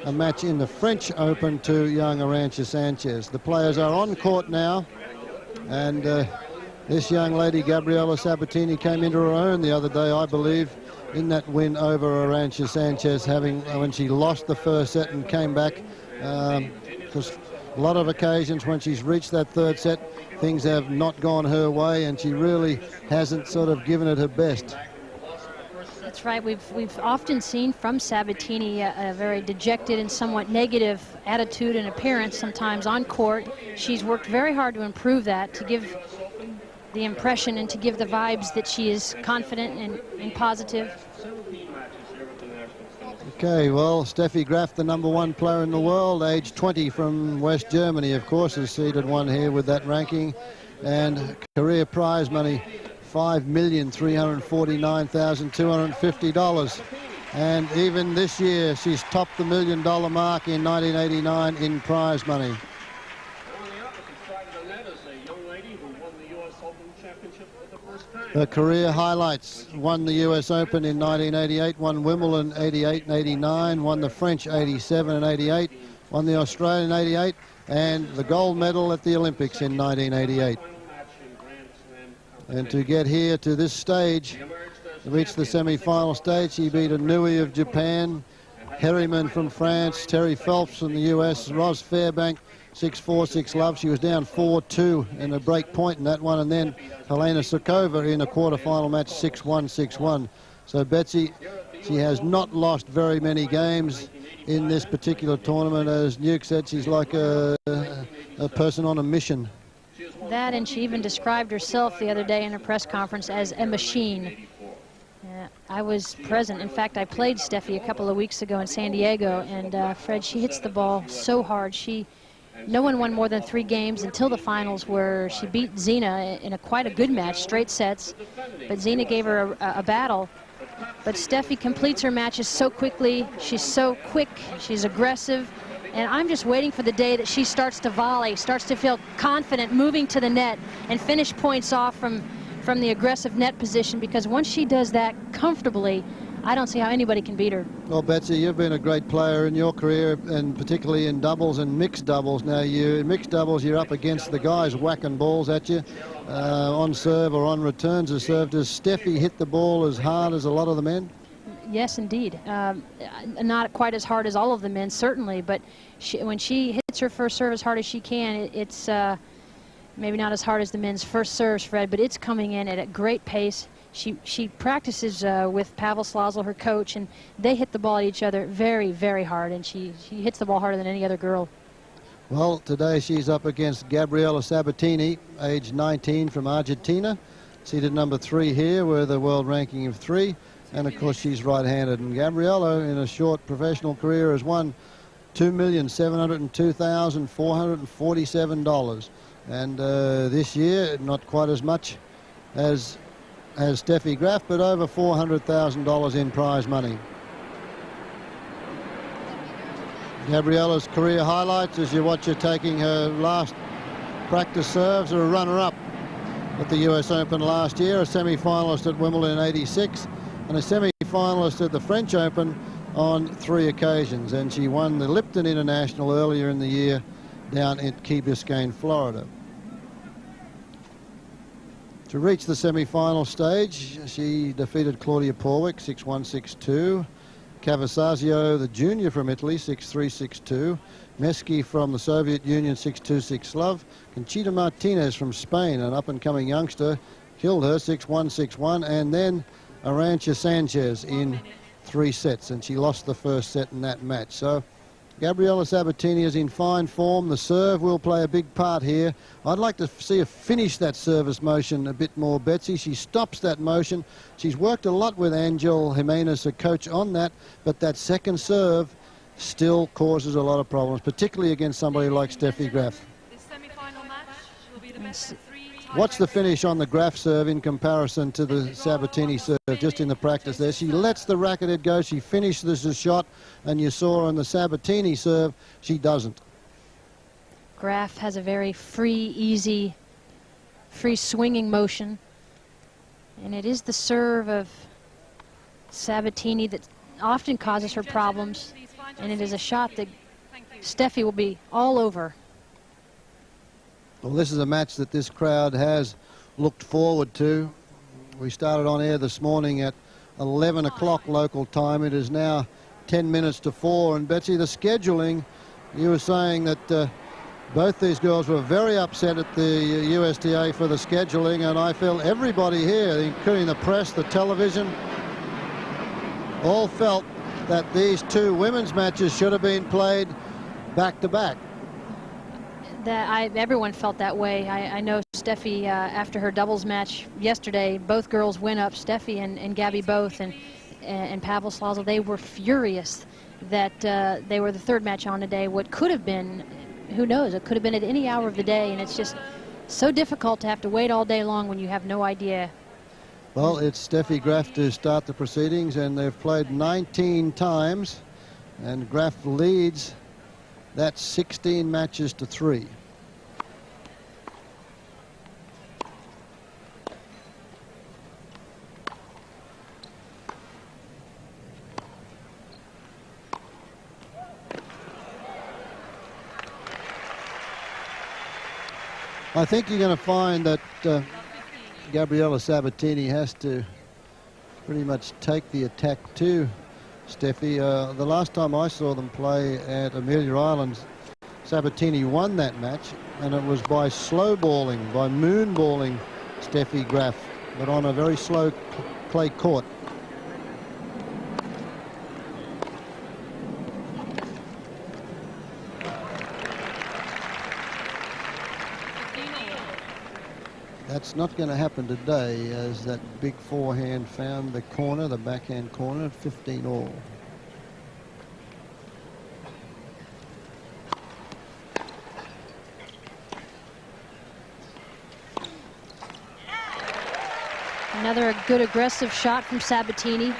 a match in the French Open to young Arantxa Sanchez. The players are on court now, and this young lady, Gabriela Sabatini, came into her own the other day, I believe, in that win over Arantxa Sanchez, when she lost the first set and came back, because a lot of occasions when she's reached that third set, things have not gone her way, and she really hasn't sort of given it her best. That's right. We've often seen from Sabatini a very dejected and somewhat negative attitude and appearance sometimes on court. She's worked very hard to improve that, to give the impression and to give the vibes that she is confident and positive. Okay, well, Steffi Graf, the #1 player in the world, age 20, from West Germany, of course, is seeded one here with that ranking, and career prize money $5,349,250. And even this year, she's topped the $1 million mark in 1989 in prize money. Her career highlights: won the US Open in 1988, won Wimbledon 88 and 89, won the French 87 and 88, won the Australian 88, and the gold medal at the Olympics in 1988. And to get here to this stage, to reach the semi-final stage, she beat a Nui of Japan, Herriman from France, Terry Phelps from the US, Ros Fairbank, 6-4, 6-love. She was down 4-2 in a break point in that one, and then Helena Sukova in a quarter-final match, 6-1, 6-1. So Betsy, she has not lost very many games in this particular tournament. As Nuke said, she's like a person on a mission. That, and she even described herself the other day in a press conference as a machine. I was present. In fact, I played Steffi a couple of weeks ago in San Diego, and Fred, she hits the ball so hard. No one won more than 3 games until the finals, where she beat Zina in quite a good match, straight sets. But Zina gave her a battle. But Steffi completes her matches so quickly. She's so quick. She's aggressive. And I'm just waiting for the day that she starts to volley, starts to feel confident moving to the net and finish points off from the aggressive net position, because once she does that comfortably, I don't see how anybody can beat her. Well, Betsy, you've been a great player in your career, and particularly in doubles and mixed doubles. Now, in mixed doubles, you're up against the guys whacking balls at you on serve or on returns of serve. Does Steffi hit the ball as hard as a lot of the men? Yes, indeed. Not quite as hard as all of the men, certainly, but when she hits her first serve as hard as she can, it's maybe not as hard as the men's first serves, Fred, but it's coming in at a great pace. She practices with Pavel Slazl, her coach, and they hit the ball at each other very, very hard, and she hits the ball harder than any other girl. Well, today she's up against Gabriela Sabatini, age 19, from Argentina, seeded #3 here with a world ranking of 3. And, of course, she's right-handed. And Gabriela, in a short professional career, has won $2,702,447. And this year, not quite as much as Steffi Graf, but over $400,000 in prize money. Gabriela's career highlights, as you watch her taking her last practice serves, are a runner-up at the US Open last year, a semi-finalist at Wimbledon in '86, and a semi-finalist at the French Open on 3 occasions. And she won the Lipton International earlier in the year down in Key Biscayne, Florida. To reach the semi-final stage, she defeated Claudia Porwick, 6-1, 6-2. Cavasazio, the junior from Italy, 6-3, 6-2. Meski from the Soviet Union, 6-2, 6-love. Conchita Martinez from Spain, an up-and-coming youngster, killed her, 6-1, 6-1. And then Arantxa Sanchez in 3 sets, and she lost the first set in that match. So Gabriela Sabatini is in fine form. The serve will play a big part here. I'd like to see her finish that service motion a bit more, Betsy. She stops that motion. She's worked a lot with Angel Jimenez, her coach, on that, but that second serve still causes a lot of problems, particularly against somebody like Steffi Graf. This semi-final match will be the best of 3. Watch the finish on the Graf serve in comparison to the Sabatini serve, just in the practice there. She lets the racquethead go, she finishes the shot, and you saw on the Sabatini serve, she doesn't. Graf has a very free, easy, free swinging motion. And it is the serve of Sabatini that often causes her problems. And it is a shot that Steffi will be all over. Well, this is a match that this crowd has looked forward to. We started on air this morning at 11 o'clock local time. It is now 10 minutes to 4. And Betsy, the scheduling, you were saying that both these girls were very upset at the USTA for the scheduling, and I feel everybody here, including the press, the television, all felt that these two women's matches should have been played back to back. Everyone felt that way. I know Steffi, after her doubles match yesterday, both girls went up, Steffi and Gabby both, and Pavel Slazov, they were furious that they were the third match on today. What could have been, who knows, it could have been at any hour of the day, and it's just so difficult to have to wait all day long when you have no idea. Well, it's Steffi Graf to start the proceedings, and they've played 19 times, and Graf leads. That's 16 matches to 3. I think you're going to find that Gabriela Sabatini has to pretty much take the attack to Steffi. The last time I saw them play at Amelia Islands, Sabatini won that match, and it was by slow balling, by moon balling Steffi Graf, but on a very slow clay court. That's not going to happen today, as that big forehand found the corner, the backhand corner, 15 all. Another good aggressive shot from Sabatini.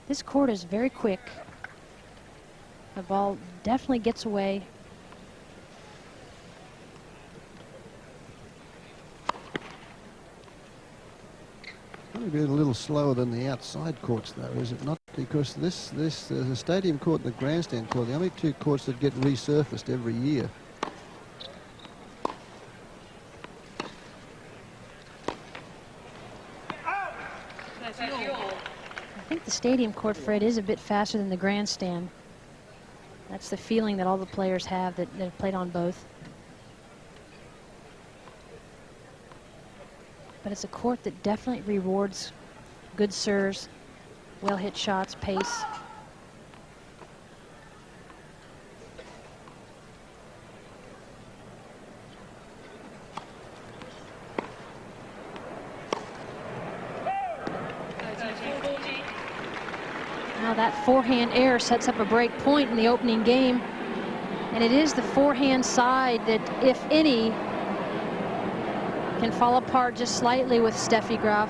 This court is very quick. The ball definitely gets away. Maybe a little slower than the outside courts, though, is it not? Because this the stadium court and the grandstand court, the only two courts that get resurfaced every year. I think the stadium court, Fred, is a bit faster than the grandstand. That's the feeling that all the players have that have played on both. But it's a court that definitely rewards good serves, well-hit shots, pace. Now that forehand error sets up a break point in the opening game. And it is the forehand side that, if any, can fall apart just slightly with Steffi Graf.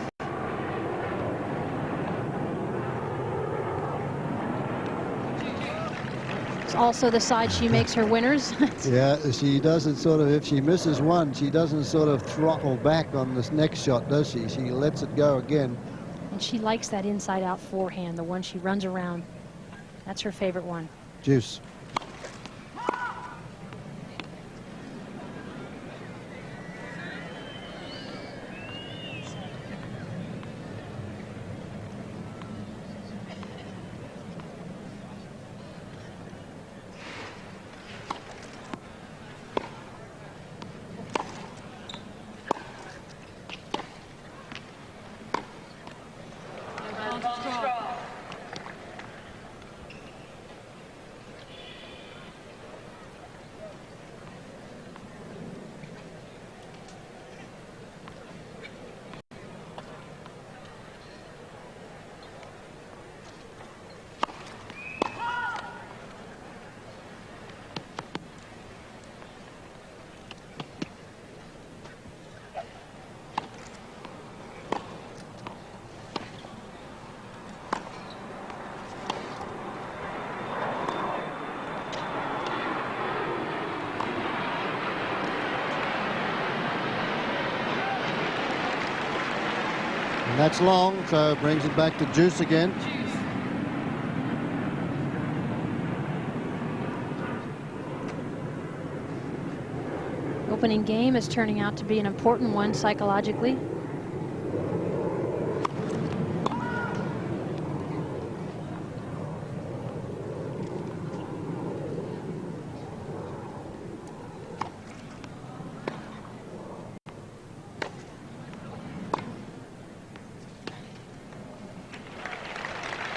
It's also the side she makes her winners. Yeah, she doesn't sort of, if she misses one, she doesn't sort of throttle back on this next shot, does she? She lets it go again. And she likes that inside-out forehand, the one she runs around. That's her favorite one. Juice. And that's long, so brings it back to juice again. opening game is turning out to be an important one psychologically.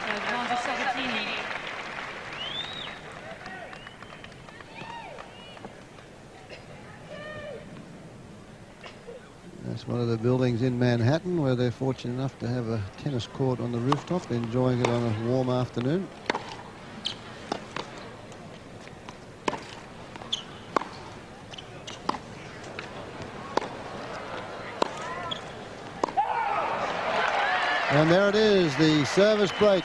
Down to Sabatini. That's one of the buildings in Manhattan where they're fortunate enough to have a tennis court on the rooftop, enjoying it on a warm afternoon. And there it is, the service break.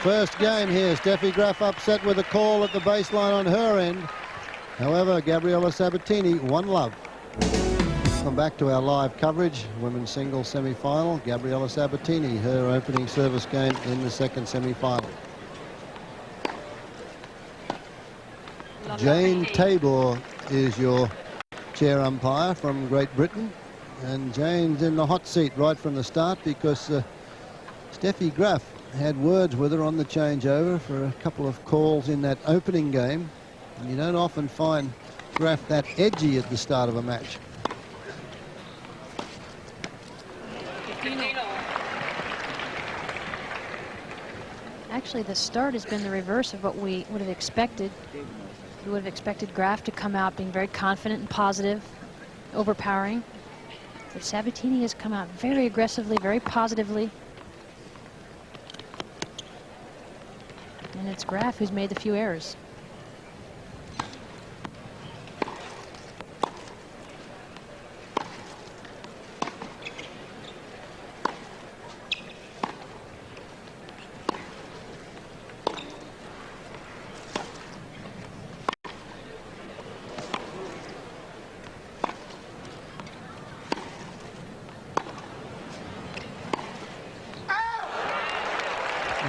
First game here. Steffi Graf upset with a call at the baseline on her end. However, Gabriela Sabatini, 1-love. Come back to our live coverage. Women's singles semi-final. Gabriela Sabatini, her opening service game in the second semi-final. Jane Tabor is your chair umpire from Great Britain. And Jane's in the hot seat right from the start because Steffi Graf had words with her on the changeover for a couple of calls in that opening game. And you don't often find Graf that edgy at the start of a match. Actually, the start has been the reverse of what we would have expected. We would have expected Graf to come out being very confident and positive, overpowering. But Sabatini has come out very aggressively, very positively. And it's Graf who's made the few errors.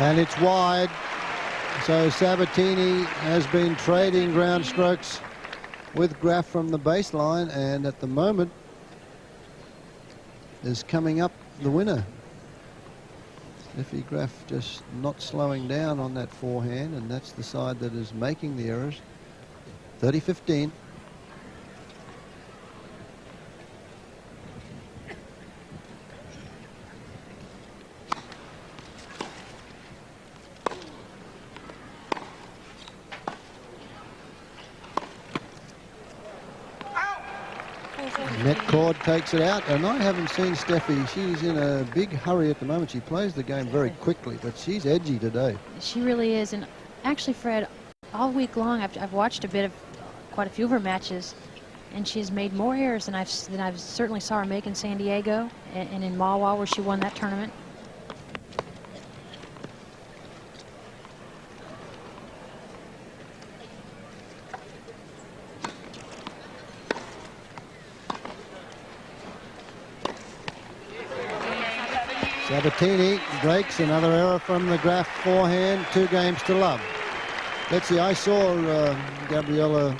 And it's wide. So Sabatini has been trading ground strokes with Graf from the baseline, and at the moment is coming up the winner. Steffi Graf just not slowing down on that forehand, and that's the side that is making the errors. 30-15. Net cord takes it out, and I haven't seen Steffi. She's in a big hurry at the moment. She plays the game very quickly, but she's edgy today. She really is. And actually, Fred, all week long I've watched quite a few of her matches, and she's made more errors than I've certainly saw her make in San Diego and in Mahwah, where she won that tournament. Sabatini breaks, another error from the Graf forehand, 2 games to love. Let's see, I saw Gabriela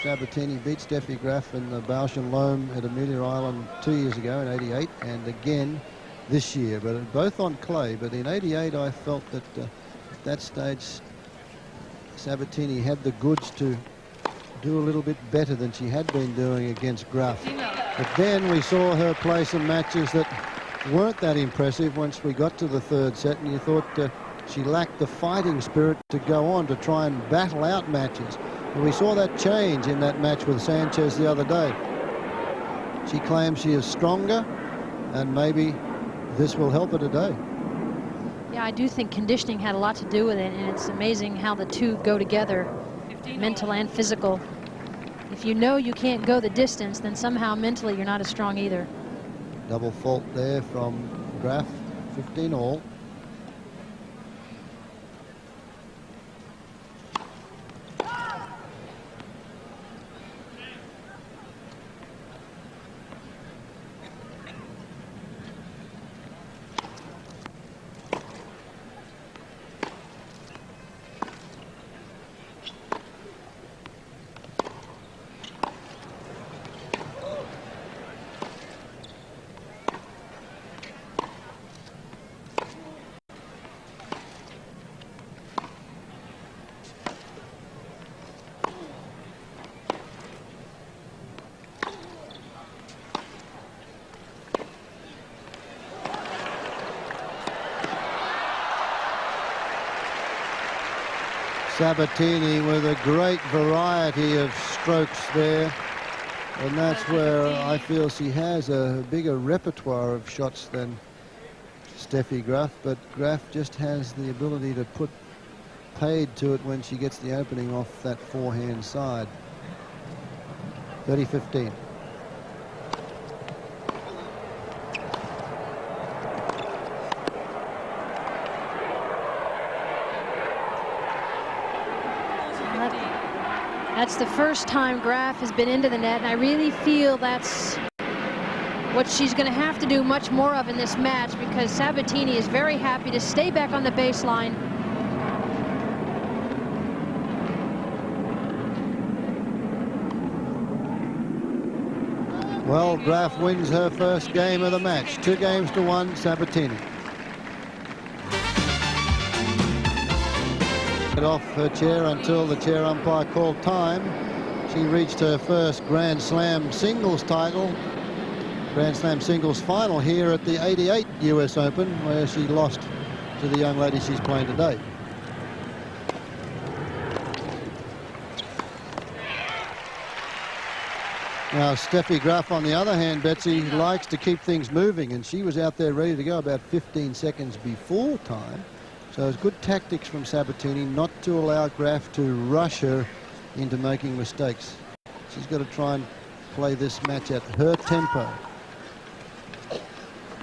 Sabatini beat Steffi Graf in the Bausch and Lomb at Amelia Island 2 years ago in '88 and again this year, but both on clay. But in '88 I felt that at that stage Sabatini had the goods to do a little bit better than she had been doing against Graf. But then we saw her play some matches that weren't that impressive once we got to the third set, and you thought she lacked the fighting spirit to go on to try and battle out matches. And we saw that change in that match with Sanchez the other day. She claims she is stronger, and maybe this will help her today. Yeah, I do think conditioning had a lot to do with it, and it's amazing how the two go together, mental and physical. If you know you can't go the distance, then somehow mentally you're not as strong either. Double fault there from Graf, 15 all. Sabatini with a great variety of strokes there. And that's where I feel she has a bigger repertoire of shots than Steffi Graf. But Graf just has the ability to put paid to it when she gets the opening off that forehand side. 30-15. That's the first time Graf has been into the net, and I really feel that's what she's going to have to do much more of in this match, because Sabatini is very happy to stay back on the baseline. Well, Graf wins her first game of the match. 2-1, Sabatini. Off her chair until the chair umpire called time. She reached her first Grand Slam singles title, Grand Slam singles final here at the 88 US Open, where she lost to the young lady she's playing today. Now, Steffi Graf, on the other hand, Betsy, likes to keep things moving, and she was out there ready to go about 15 seconds before time. So it's good tactics from Sabatini not to allow Graf to rush her into making mistakes. She's got to try and play this match at her tempo.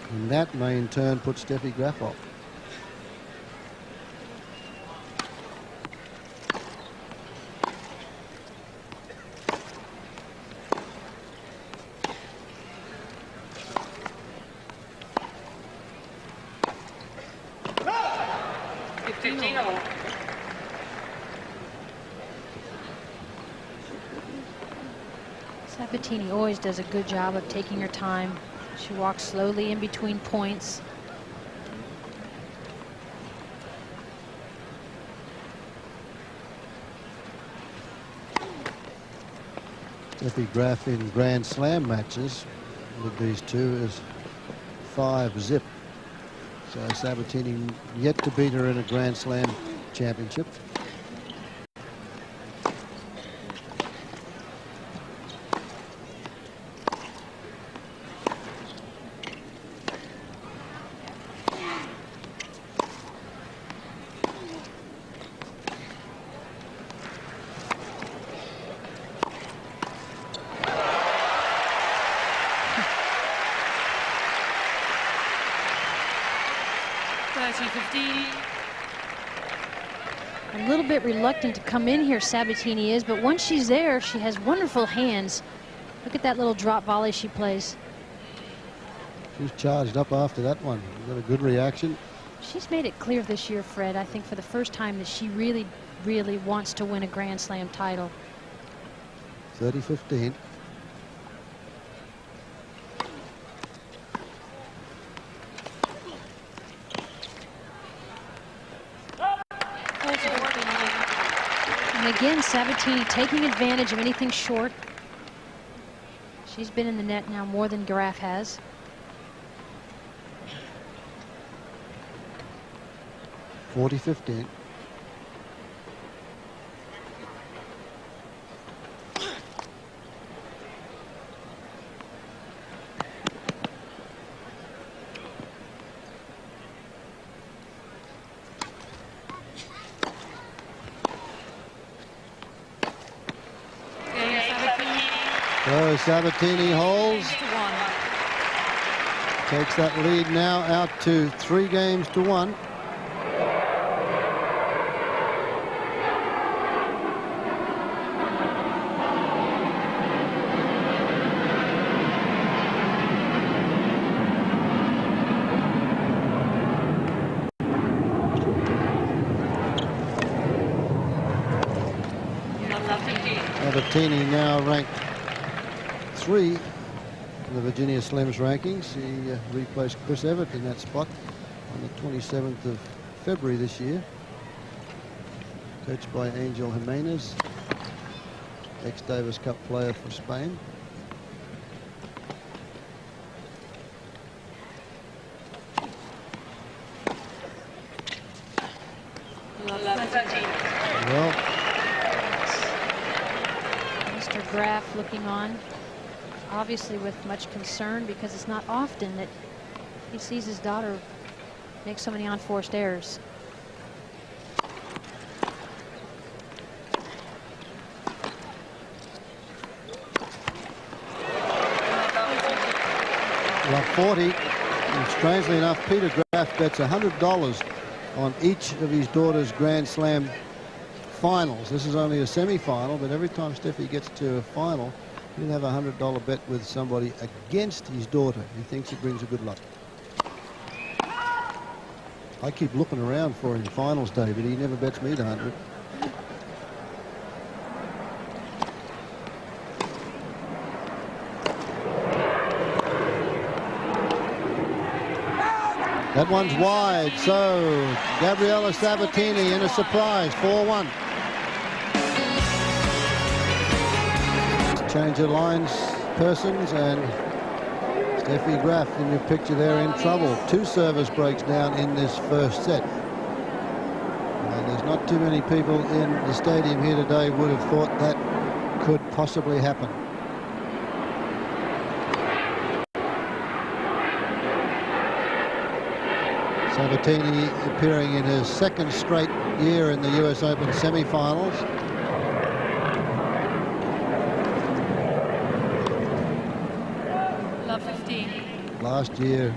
And that may in turn put Steffi Graf off. Sabatini always does a good job of taking her time. She walks slowly in between points. Steffi Graf in Grand Slam matches with these two is 5-0. So Sabatini yet to beat her in a Grand Slam championship. A little bit reluctant to come in here, Sabatini is, but once she's there, she has wonderful hands. Look at that little drop volley she plays. She's charged up after that one. Got a good reaction. She's made it clear this year, Fred, I think for the first time, that she really, really wants to win a Grand Slam title. 30-15. And again, Sabatini taking advantage of anything short. She's been in the net now more than Graf has. (40-15). So Sabatini holds, takes that lead now out to 3-1. Sabatini now ranked 3 in the Virginia Slims rankings. He replaced Chris Evert in that spot on the 27th of February this year. Coached by Angel Jimenez, ex-Davis Cup player for Spain. Well, Mr. Graf looking on, obviously with much concern, because it's not often that he sees his daughter make so many unforced errors. Love 40. And strangely enough, Peter Graf bets $100 on each of his daughter's Grand Slam finals. This is only a semi-final, but every time Steffi gets to a final, he'll have a $100 bet with somebody against his daughter. He thinks it brings a good luck. I keep looking around for him finals day, but he never bets me the 100. That one's wide, so Gabriela Sabatini in a surprise, 4-1. Change of lines, persons, and Steffi Graf in your picture there in trouble. 2 service breaks down in this first set. And there's not too many people in the stadium here today would have thought that could possibly happen. Sabatini appearing in his 2nd straight year in the US Open semi-finals. Love 15. Last year,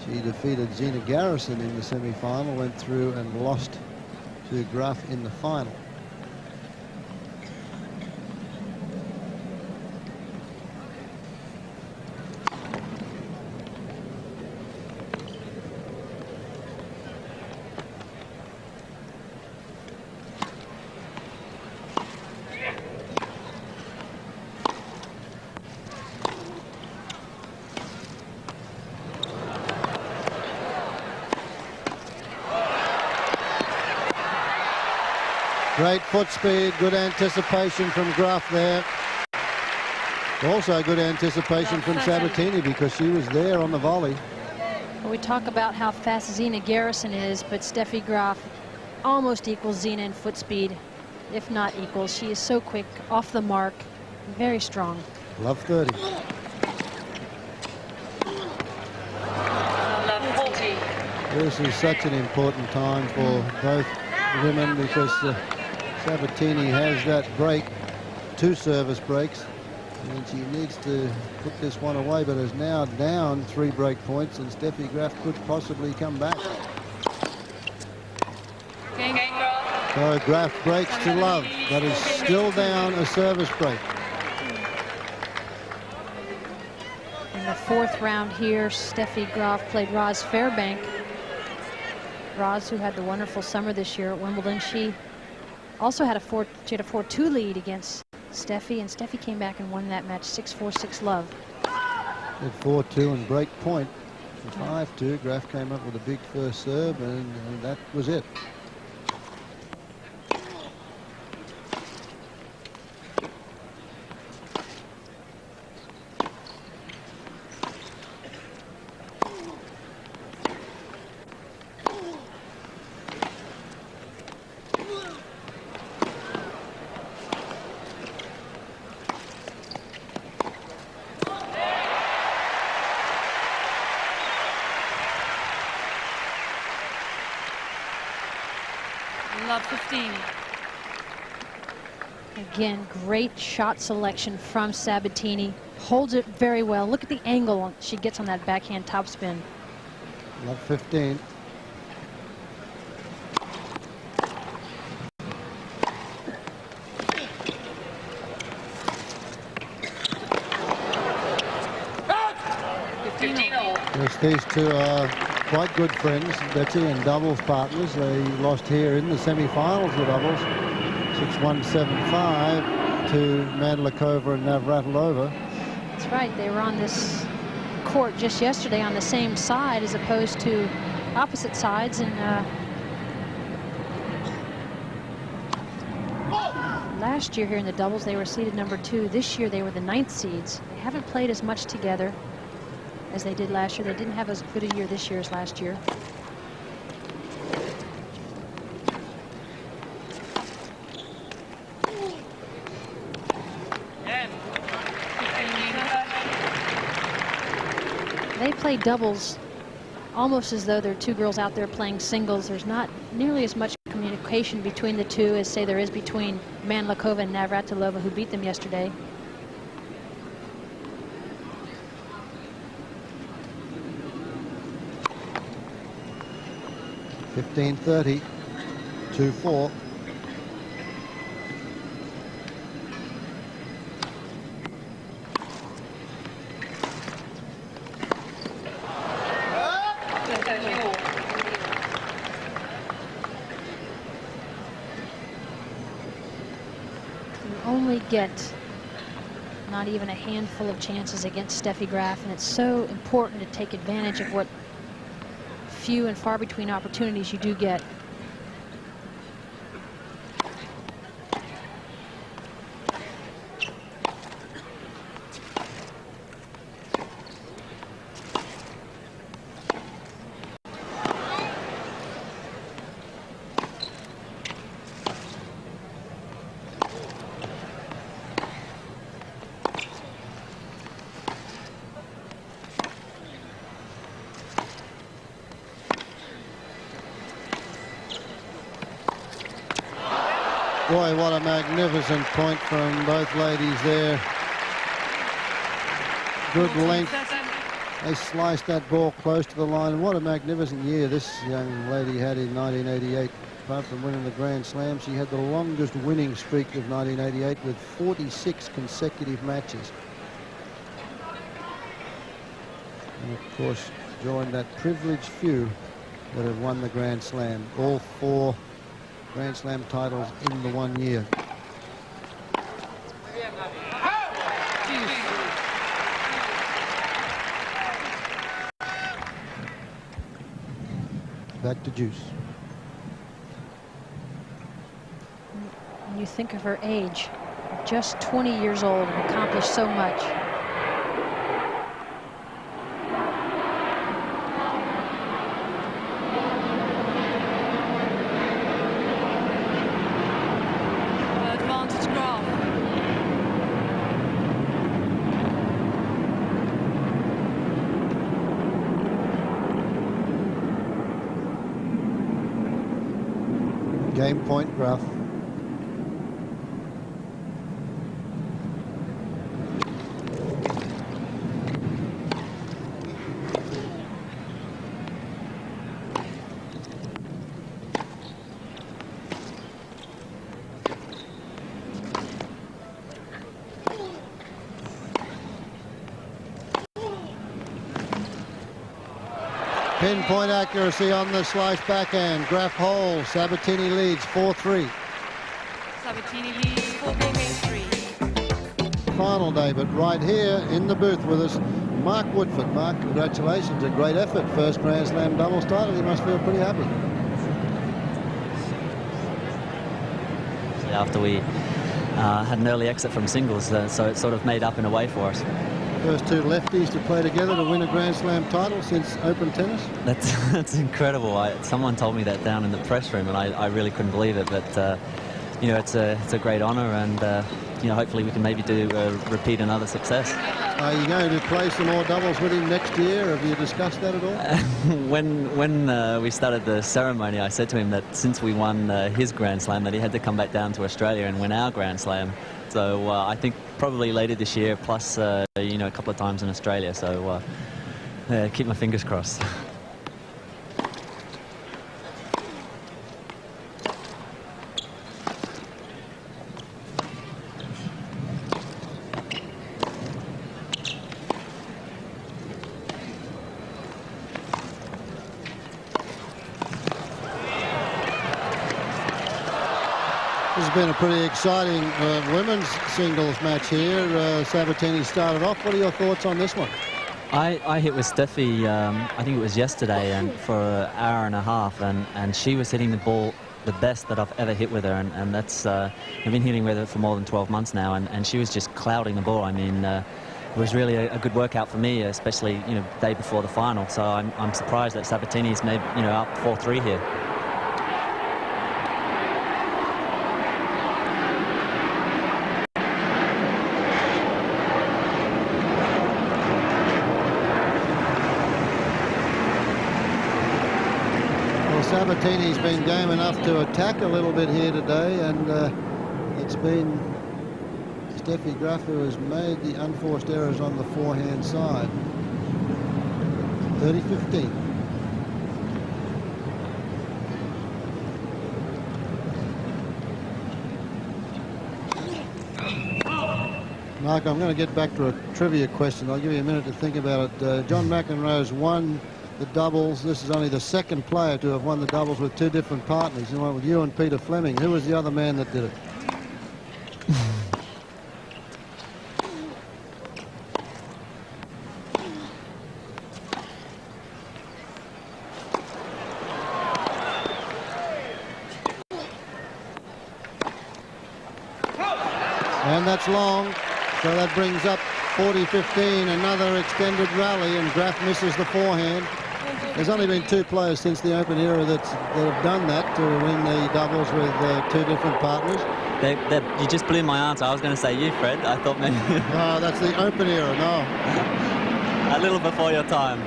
she defeated Zina Garrison in the semi-final, went through and lost to Graf in the final. Great foot speed, good anticipation from Graf there. Also good anticipation from Sabatini because she was there on the volley. Well, we talk about how fast Zina Garrison is, but Steffi Graf almost equals Zina in foot speed, if not equals. She is so quick, off the mark, very strong. Love 30. Love 40. This is such an important time for both women because Sabatini has that break, 2 service breaks, and she needs to put this one away, but is now down 3 break points, and Steffi Graf could possibly come back. So Graf breaks to love, but is still down a service break. In the 4th round here, Steffi Graf played Roz Fairbank. Roz, who had the wonderful summer this year at Wimbledon, she also had a 4-2 lead against Steffi, and Steffi came back and won that match 6-4, 6-love. At 4-2 and break point. 5-2, Graf came up with a big first serve, and that was it. Love 15. Again, great shot selection from Sabatini. Holds it very well. Look at the angle she gets on that backhand topspin. Love 15. Yes, these two are quite good friends, Betsy, and doubles partners. They lost here in the semi-finals of doubles, 6-1, 7-5 to Mandlikova and Navratilova. That's right. They were on this court just yesterday on the same side as opposed to opposite sides. And last year here in the doubles, they were seeded number 2. This year, they were the 9th seeds. They haven't played as much together as they did last year. They didn't have as good a year this year as last year. play doubles almost as though there are two girls out there playing singles. There's not nearly as much communication between the two as, say, there is between Manlakova and Navratilova, who beat them yesterday. (15:30), 2-4. Only get not even a handful of chances against Steffi Graf, and it's so important to take advantage of what few and far between opportunities you do get. Boy, what a magnificent point from both ladies there. Good length. They sliced that ball close to the line. And what a magnificent year this young lady had in 1988. Apart from winning the Grand Slam, she had the longest winning streak of 1988 with 46 consecutive matches. And of course, joined that privileged few that have won the Grand Slam. All 4 Grand Slam titles in the 1 year. Back to Juice. When you think of her age, just 20 years old and accomplished so much. Advantage Graf. Game point, Graf. Pinpoint accuracy on the slice backhand. Graf hole. Sabatini leads 4-3. Sabatini leads 4-3. Final day, but right here in the booth with us, Mark Woodford. Mark, congratulations. A great effort. First Grand Slam doubles title. You must feel pretty happy. After we had an early exit from singles, so it sort of made up in a way for us. First 2 lefties to play together to win a Grand Slam title since Open tennis. That's incredible. Someone told me that down in the press room, and I really couldn't believe it. But you know, it's a great honour, and you know, hopefully we can maybe repeat another success. Are you going to play some more doubles with him next year? Have you discussed that at all? When we started the ceremony, I said to him that since we won his Grand Slam, that he had to come back down to Australia and win our Grand Slam. So I think probably later this year, plus you know, a couple of times in Australia. So keep my fingers crossed. This has been a pretty exciting women's singles match here. Sabatini started off. What are your thoughts on this one? I hit with Steffi, I think it was yesterday, and for an hour and a half, and she was hitting the ball the best that I've ever hit with her, and that's I've been hitting with her for more than 12 months now, and she was just clouding the ball. I mean, it was really a good workout for me, especially, you know, day before the final. So I'm surprised that Sabatini's maybe, you know, up 4-3 here. Sabatini's been game enough to attack a little bit here today, and it's been Steffi Graf who has made the unforced errors on the forehand side. 30-15. Mark, I'm going to get back to a trivia question. I'll give you a minute to think about it. John McEnroe's won the doubles. This is only the second player to have won the doubles with two different partners. He won with you and Peter Fleming. Who was the other man that did it? And that's long. So that brings up 40-15, another extended rally, and Graf misses the forehand. There's only been two players since the Open era that have done that to win the doubles with two different partners. You just blew my answer. I was going to say you, Fred. I thought maybe... No, that's the Open era, no. A little before your time.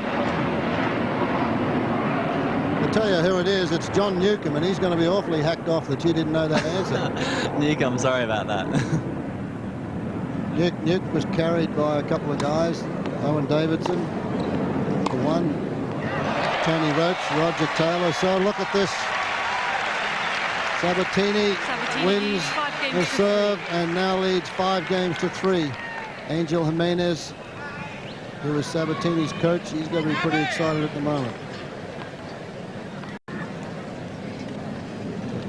I'll tell you who it is. It's John Newcomb, and he's going to be awfully hacked off that you didn't know that answer. Newcomb, sorry about that. Nuke was carried by a couple of guys. Owen Davidson for one. Tony Roach, Roger Taylor. So look at this. Sabatini wins the serve and now leads 5 games to 3. Angel Jimenez, who was Sabatini's coach, he's going to be pretty excited at the moment.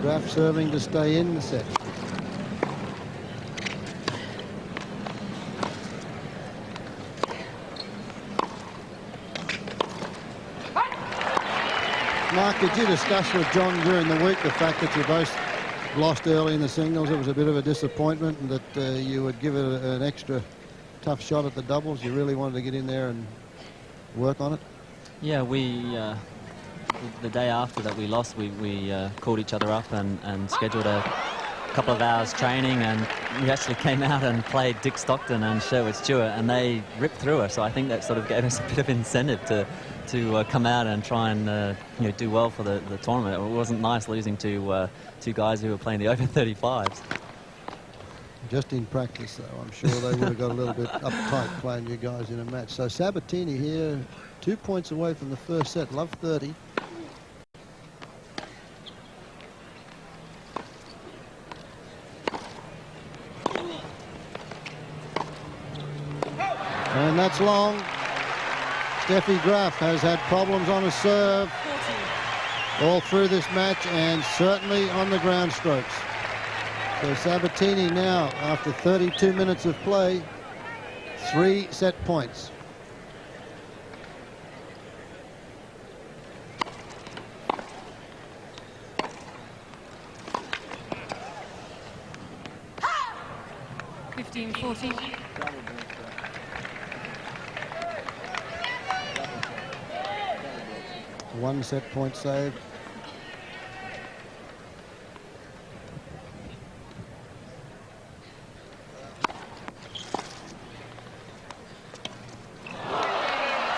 Graf serving to stay in the set. Mark, did you discuss with John during the week the fact that you both lost early in the singles? It was a bit of a disappointment, and that you would give it an extra tough shot at the doubles. You really wanted to get in there and work on it? Yeah, the day after that we lost, we called each other up and scheduled a couple of hours training, and we actually came out and played Dick Stockton and Sherwood Stewart, and they ripped through us. So I think that sort of gave us a bit of incentive to come out and try and do well for the tournament. It wasn't nice losing to two guys who were playing the Open 35s. Just in practice, though, I'm sure they would have got a little bit uptight playing you guys in a match. So Sabatini here, 2 points away from the first set. Love 30. And that's long. Steffi Graf has had problems on a serve all through this match, and certainly on the ground strokes. So Sabatini now, after 32 minutes of play, 3 set points. One set point saved.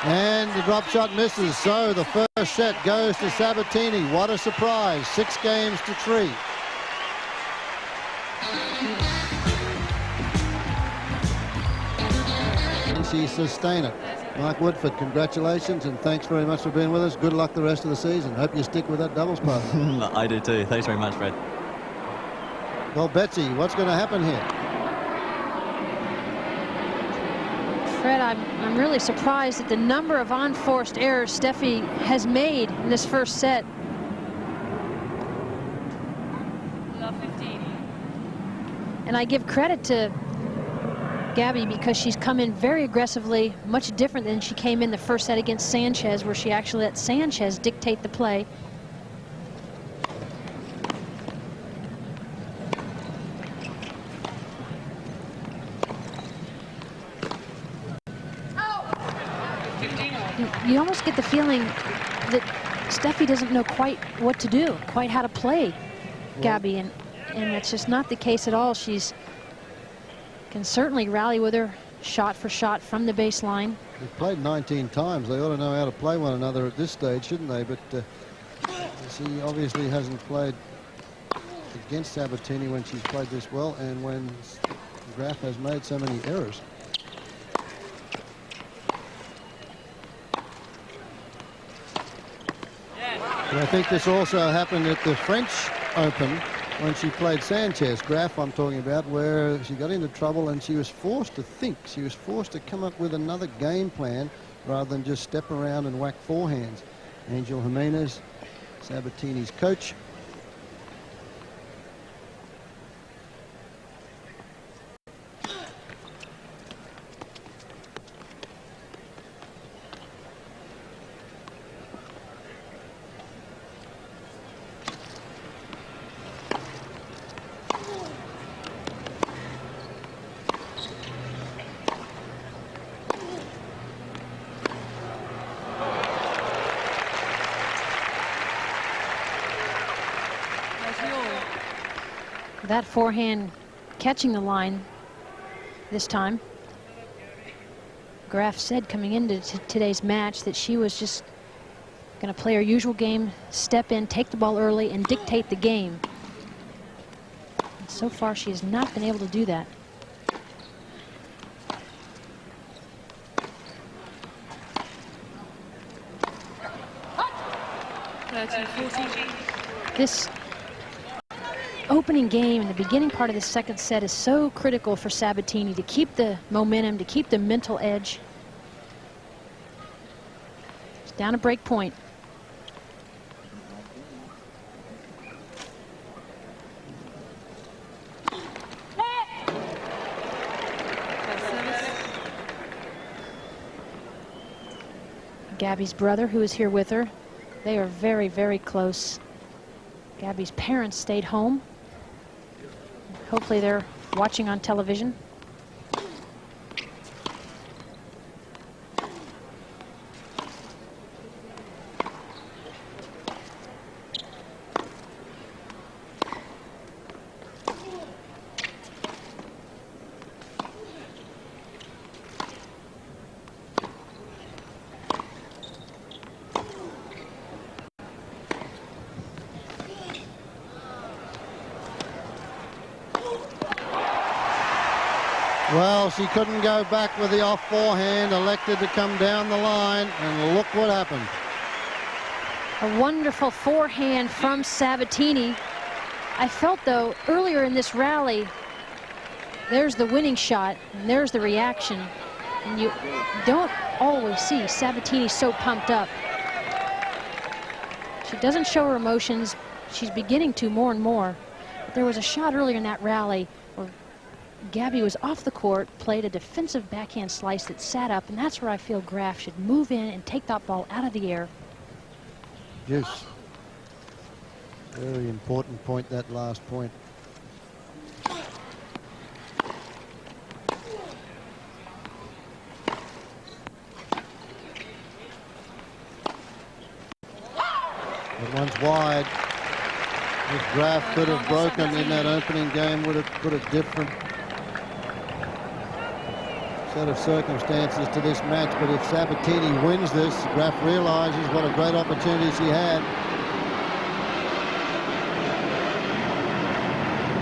And the drop shot misses, so the first set goes to Sabatini. What a surprise, 6 games to 3. Can she sustain it? Mark Woodford, congratulations, and thanks very much for being with us. Good luck the rest of the season. Hope you stick with that doubles partner. I do too. Thanks very much, Fred. Well, Betsy, what's going to happen here? Fred, I'm really surprised at the number of unforced errors Steffi has made in this first set. Love 15. And I give credit to Gabby because she's come in very aggressively, much different than she came in the first set against Sanchez, where she actually let Sanchez dictate the play. You almost get the feeling that Steffi doesn't know quite what to do, quite how to play Gabby, and that's just not the case at all. She's can certainly rally with her shot for shot from the baseline. They've played 19 times. They ought to know how to play one another at this stage, shouldn't they? But She obviously hasn't played against Sabatini when she's played this well, and when Graf has made so many errors. And I think this also happened at the French Open when she played Sanchez, Graf I'm talking about, where she got into trouble and she was forced to think. She was forced to come up with another game plan rather than just step around and whack forehands. Angel Jimenez, Sabatini's coach. That forehand catching the line this time. Graf said coming into today's match that she was just going to play her usual game, step in, take the ball early, and dictate the game. And so far, she has not been able to do that. This opening game in the beginning part of the second set is so critical for Sabatini to keep the momentum, to keep the mental edge. It's down a break point. Gabby's brother, who is here with her, they are very, very close. Gabby's parents stayed home. Hopefully they're watching on television. Well, she couldn't go back with the off forehand, elected to come down the line, and look what happened. A wonderful forehand from Sabatini. I felt, though, earlier in this rally, there's the winning shot, and there's the reaction. And you don't always see Sabatini so pumped up. She doesn't show her emotions. She's beginning to more and more. But there was a shot earlier in that rally where Gabby was off the court, played a defensive backhand slice that sat up, and that's where I feel Graf should move in and take that ball out of the air. Yes. Very important point, that last point. But once wide, if Graf could have broken in that opening game, would have put a different set of circumstances to this match. But if Sabatini wins this, Graf realizes what a great opportunity she had.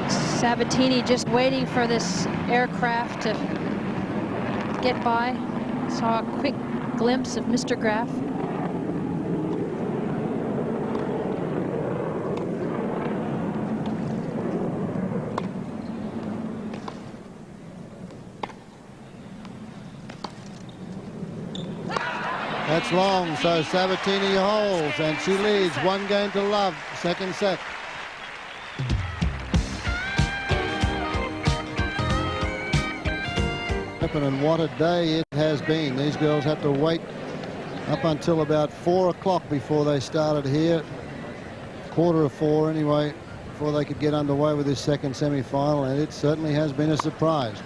Sabatini just waiting for this aircraft to get by. Saw a quick glimpse of Mr. Graf. That's long, so Sabatini holds, and she leads 1-0, second set. And what a day it has been. These girls had to wait up until about 4 o'clock before they started here. 3:45 anyway, before they could get underway with this second semi-final, and it certainly has been a surprise.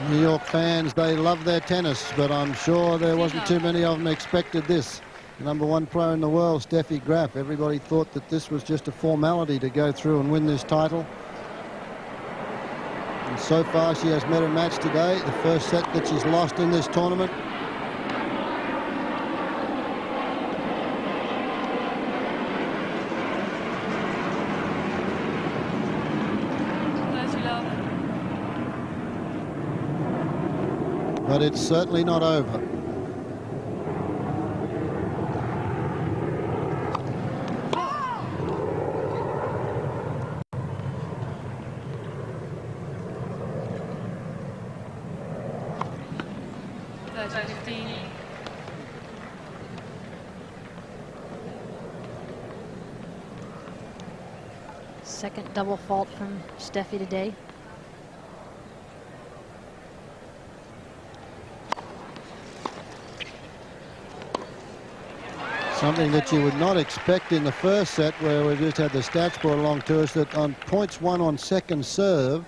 New York fans, they love their tennis, but I'm sure there wasn't too many of them expected this. #1 player in the world, Steffi Graf. Everybody thought that this was just a formality to go through and win this title. And so far, she has met a match today, the first set that she's lost in this tournament. but it's certainly not over. Second double fault from Steffi today. Something that you would not expect in the first set, where we just had the stats brought along to us, that on points won on second serve,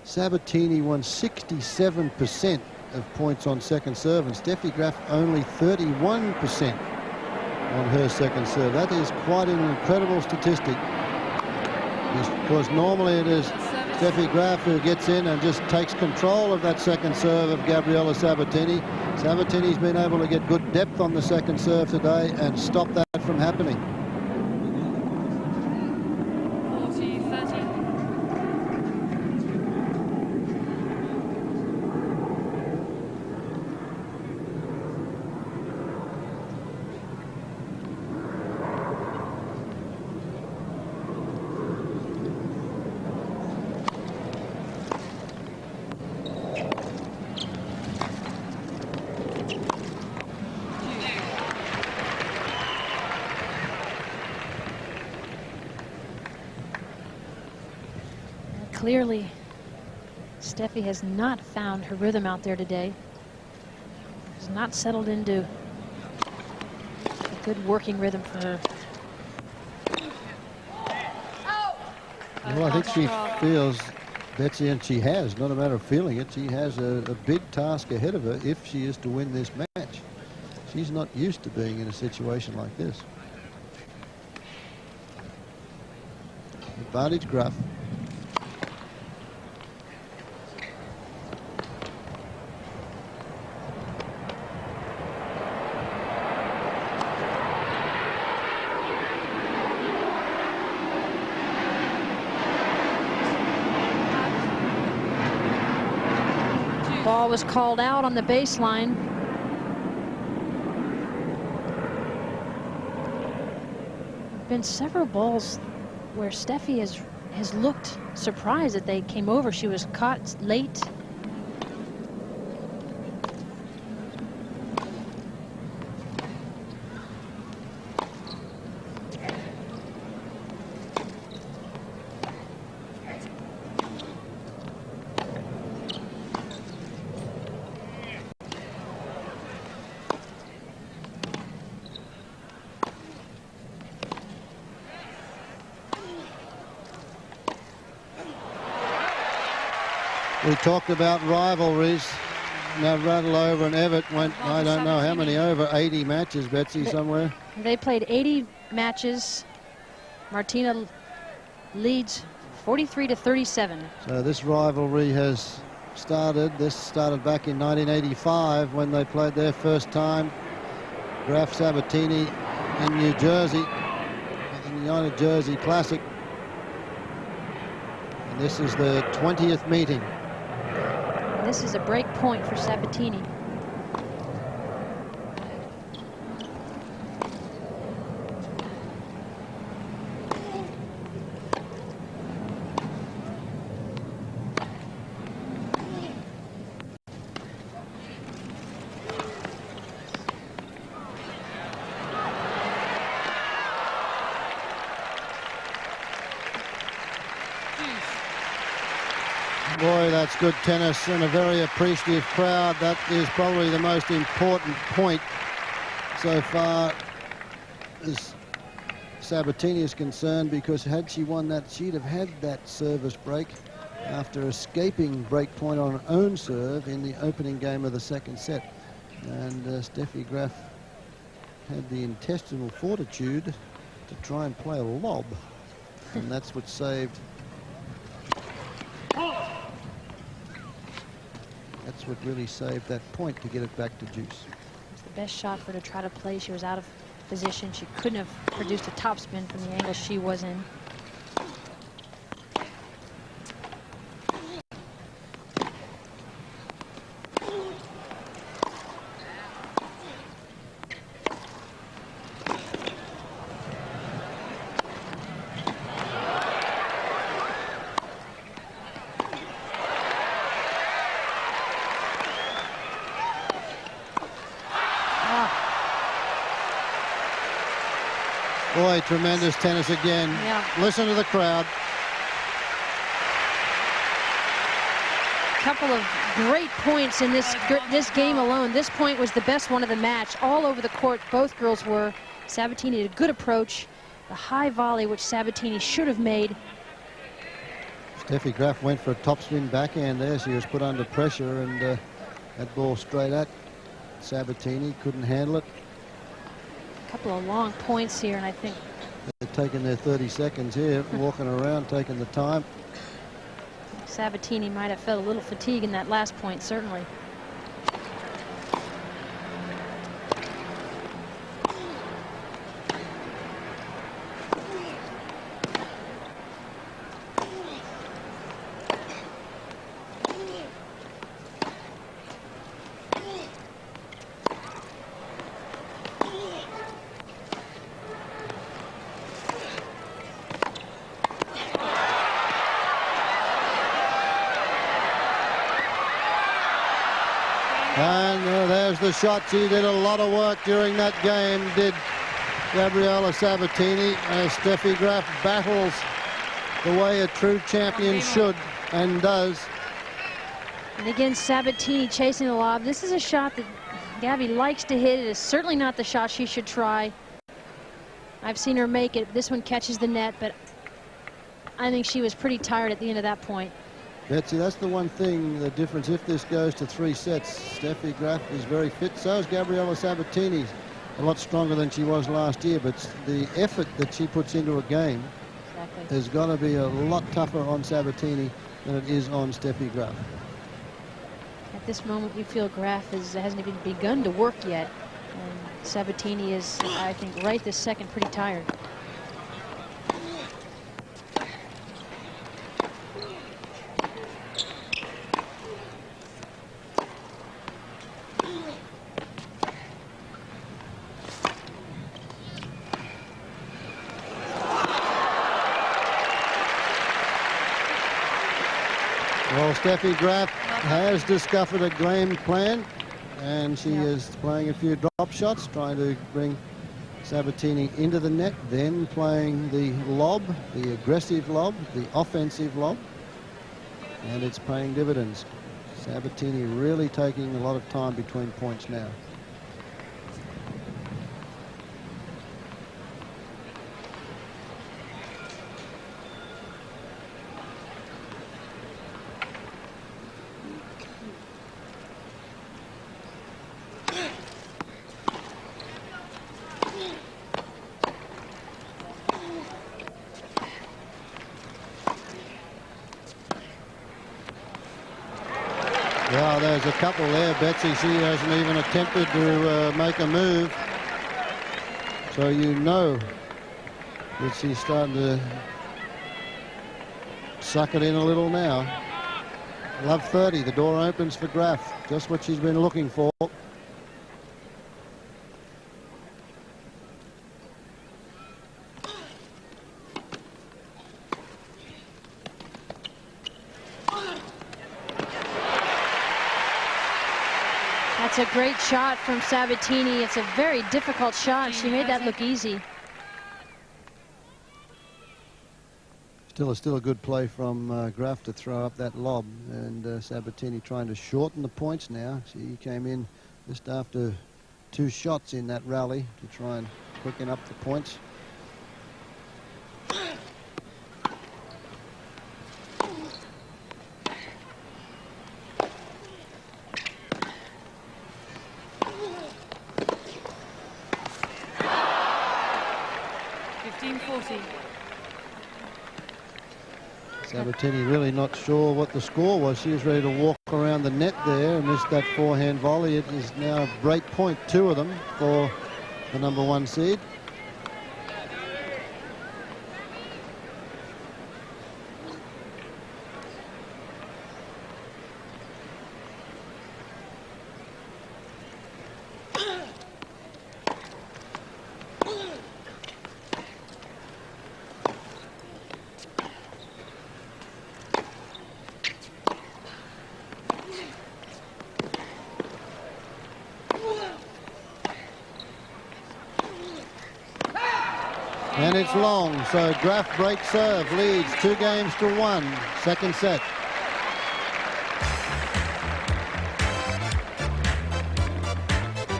Sabatini won 67% of points on second serve, and Steffi Graf only 31% on her second serve. That is quite an incredible statistic, because normally it is Steffi Graf who gets in and just takes control of that second serve of Gabriela Sabatini. Sabatini's been able to get good depth on the second serve today and stop that from happening. 40-30. Clearly, Steffi has not found her rhythm out there today. Has not settled into a good working rhythm for her. Well, I think she feels, Betsy, and she has, not a matter of feeling it, she has a big task ahead of her if she is to win this match. She's not used to being in a situation like this. Advantage Graf. Ball was called out on the baseline. There have been several balls where Steffi has looked surprised that they came over. She was caught late. We talked about rivalries. Now Rattle over and Everett went, I don't know how many, over 80 matches, Betsy, somewhere. They played 80 matches. Martina leads 43-37. So this rivalry has started. This started back in 1985 when they played their first time. Graf Sabatini in New Jersey, at the United Jersey Classic. And this is the 20th meeting. This is a break point for Sabatini. Boy, that's good tennis and a very appreciative crowd. That is probably the most important point so far as Sabatini is concerned, because had she won that, she'd have had that service break after escaping break point on her own serve in the opening game of the second set. And Steffi Graf had the intestinal fortitude to try and play a lob, and that's what saved. That's what really saved that point to get it back to juice. It was the best shot for her to try to play. She was out of position. She couldn't have produced a topspin from the angle she was in. Boy, tremendous tennis again. Yeah. Listen to the crowd. Couple of great points in this game alone. This point was the best one of the match. All over the court, both girls were. Sabatini had a good approach. The high volley, which Sabatini should have made. Steffi Graf went for a topspin backhand there. She was put under pressure, and that ball straight at Sabatini. Couldn't handle it. A couple of long points here, and I think they're taking their 30 seconds here, walking around, taking the time. Sabatini might have felt a little fatigue in that last point, certainly. And there's the shot. She did a lot of work during that game, did Gabriela Sabatini, as Steffi Graf battles the way a true champion should and does. And again, Sabatini chasing the lob. This is a shot that Gabby likes to hit. It is certainly not the shot she should try. I've seen her make it. This one catches the net, but I think she was pretty tired at the end of that point. Betsy, that's the one thing, the difference. If this goes to 3 sets, Steffi Graf is very fit. So is Gabriela Sabatini, a lot stronger than she was last year. But the effort that she puts into a game is going to be a lot tougher on Sabatini than it is on Steffi Graf. At this moment, you feel Graf hasn't even begun to work yet. And Sabatini is, I think, right this second, pretty tired. Well, Steffi Graf has discovered a game plan, and she is playing a few drop shots, trying to bring Sabatini into the net, then playing the lob, the aggressive lob, the offensive lob, and it's paying dividends. Sabatini really taking a lot of time between points now. Well, there's a couple there, Betsy. She hasn't even attempted to make a move. So you know that she's starting to suck it in a little now. Love 30. The door opens for Graf. Just what she's been looking for. That's a great shot from Sabatini. It's a very difficult shot. She made that look easy. Still a good play from Graf to throw up that lob, and Sabatini trying to shorten the points now. She came in just after 2 shots in that rally to try and quicken up the points. Sabatini really not sure what the score was. She was ready to walk around the net there and missed that forehand volley. It is now break point, 2 of them for the #1 seed. And it's long, so Graf breaks serve, leads 2 games to 1. Second set.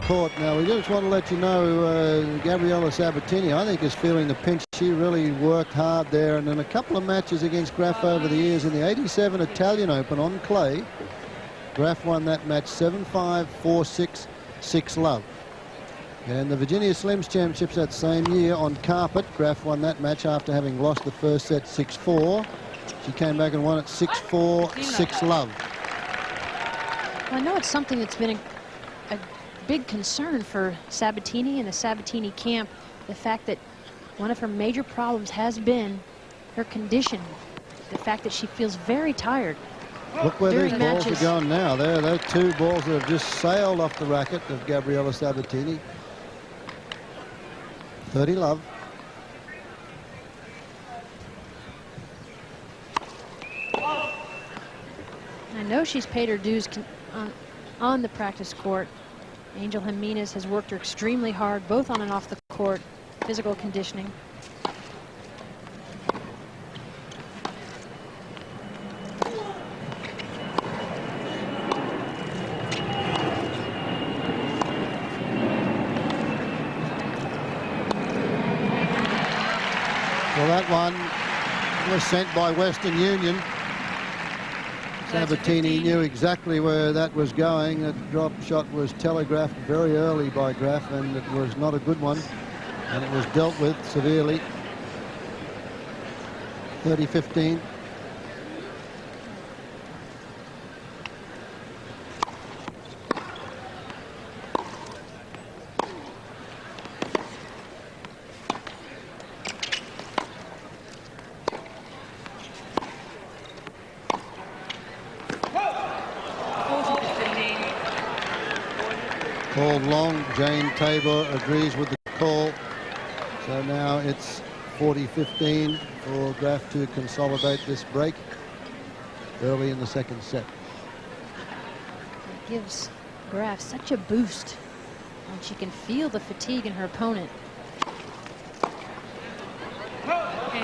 Court. Now, we just want to let you know, Gabriela Sabatini, I think, is feeling the pinch. She really worked hard there, and in a couple of matches against Graf over the years, in the '87 Italian Open on clay, Graf won that match 7-5, 4-6, 6-love. And the Virginia Slims Championships that same year on carpet, Graf won that match after having lost the first set 6-4. She came back and won it 6-4, 6-love. Well, I know it's something that's been a big concern for Sabatini and the Sabatini camp, the fact that one of her major problems has been her condition, the fact that she feels very tired. Look where these balls matches. are going now. They're 2 balls that have just sailed off the racket of Gabriela Sabatini. 30-love. I know she's paid her dues on the practice court. Angel Jimenez has worked her extremely hard, both on and off the court, physical conditioning. Well, that one was sent by Western Union. Sabatini knew exactly where that was going. That drop shot was telegraphed very early by Graf, and it was not a good one. And it was dealt with severely. 30-15. Called long. Jane Tabor agrees with the call. So now it's 40-15 for Graf to consolidate this break early in the second set. It gives Graf such a boost when she can feel the fatigue in her opponent.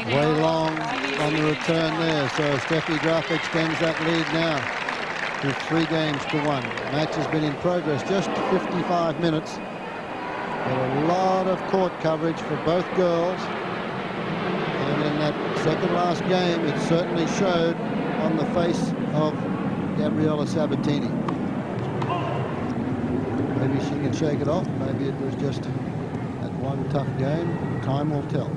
Way long on the return there. So Steffi Graf extends that lead now to 3 games to 1. Match has been in progress just 55 minutes. But a lot of court coverage for both girls. And in that second last game, it certainly showed on the face of Gabriela Sabatini. Maybe she can shake it off. Maybe it was just that one tough game. Time will tell.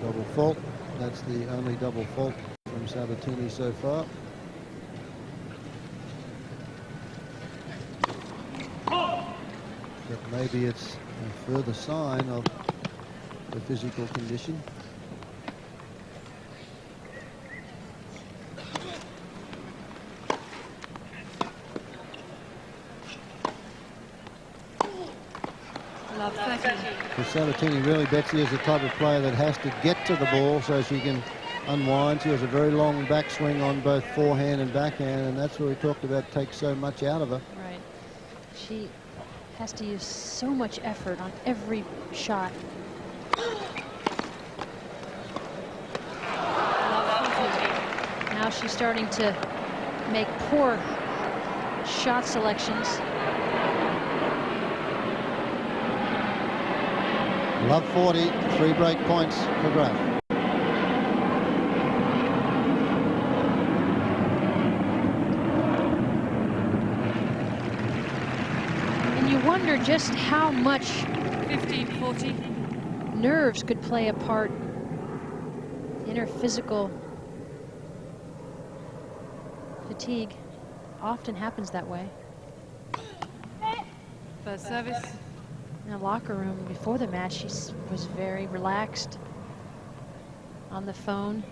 Double fault. That's the only double fault from Sabatini so far. But maybe it's a further sign of the physical condition. Because Sabatini really, Betsy, is the type of player that has to get to the ball so she can unwind. She has a very long backswing on both forehand and backhand, and that's what we talked about, takes so much out of her. Right. She has to use so much effort on every shot. Now she's starting to make poor shot selections. Love 40, 3 break points for Graf. And you wonder just how much 15-40. nerves could play a part in her physical fatigue. Often happens that way. First service. In the locker room before the match, she was very relaxed on the phone.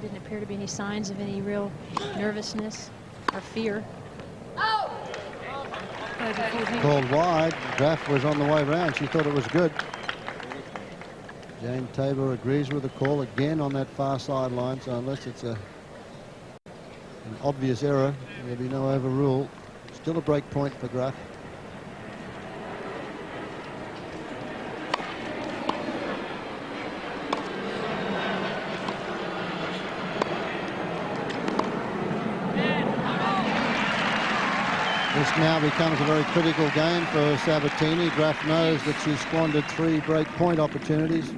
Didn't appear to be any signs of any real nervousness or fear. 30-14. Called wide. Graf was on the way round. She thought it was good. Jane Tabor agrees with the call again on that far sideline. So unless it's an obvious error, there'll be no overrule. Still a break point for Graf. This now becomes a very critical game for Sabatini. Graf knows that she squandered 3 break point opportunities.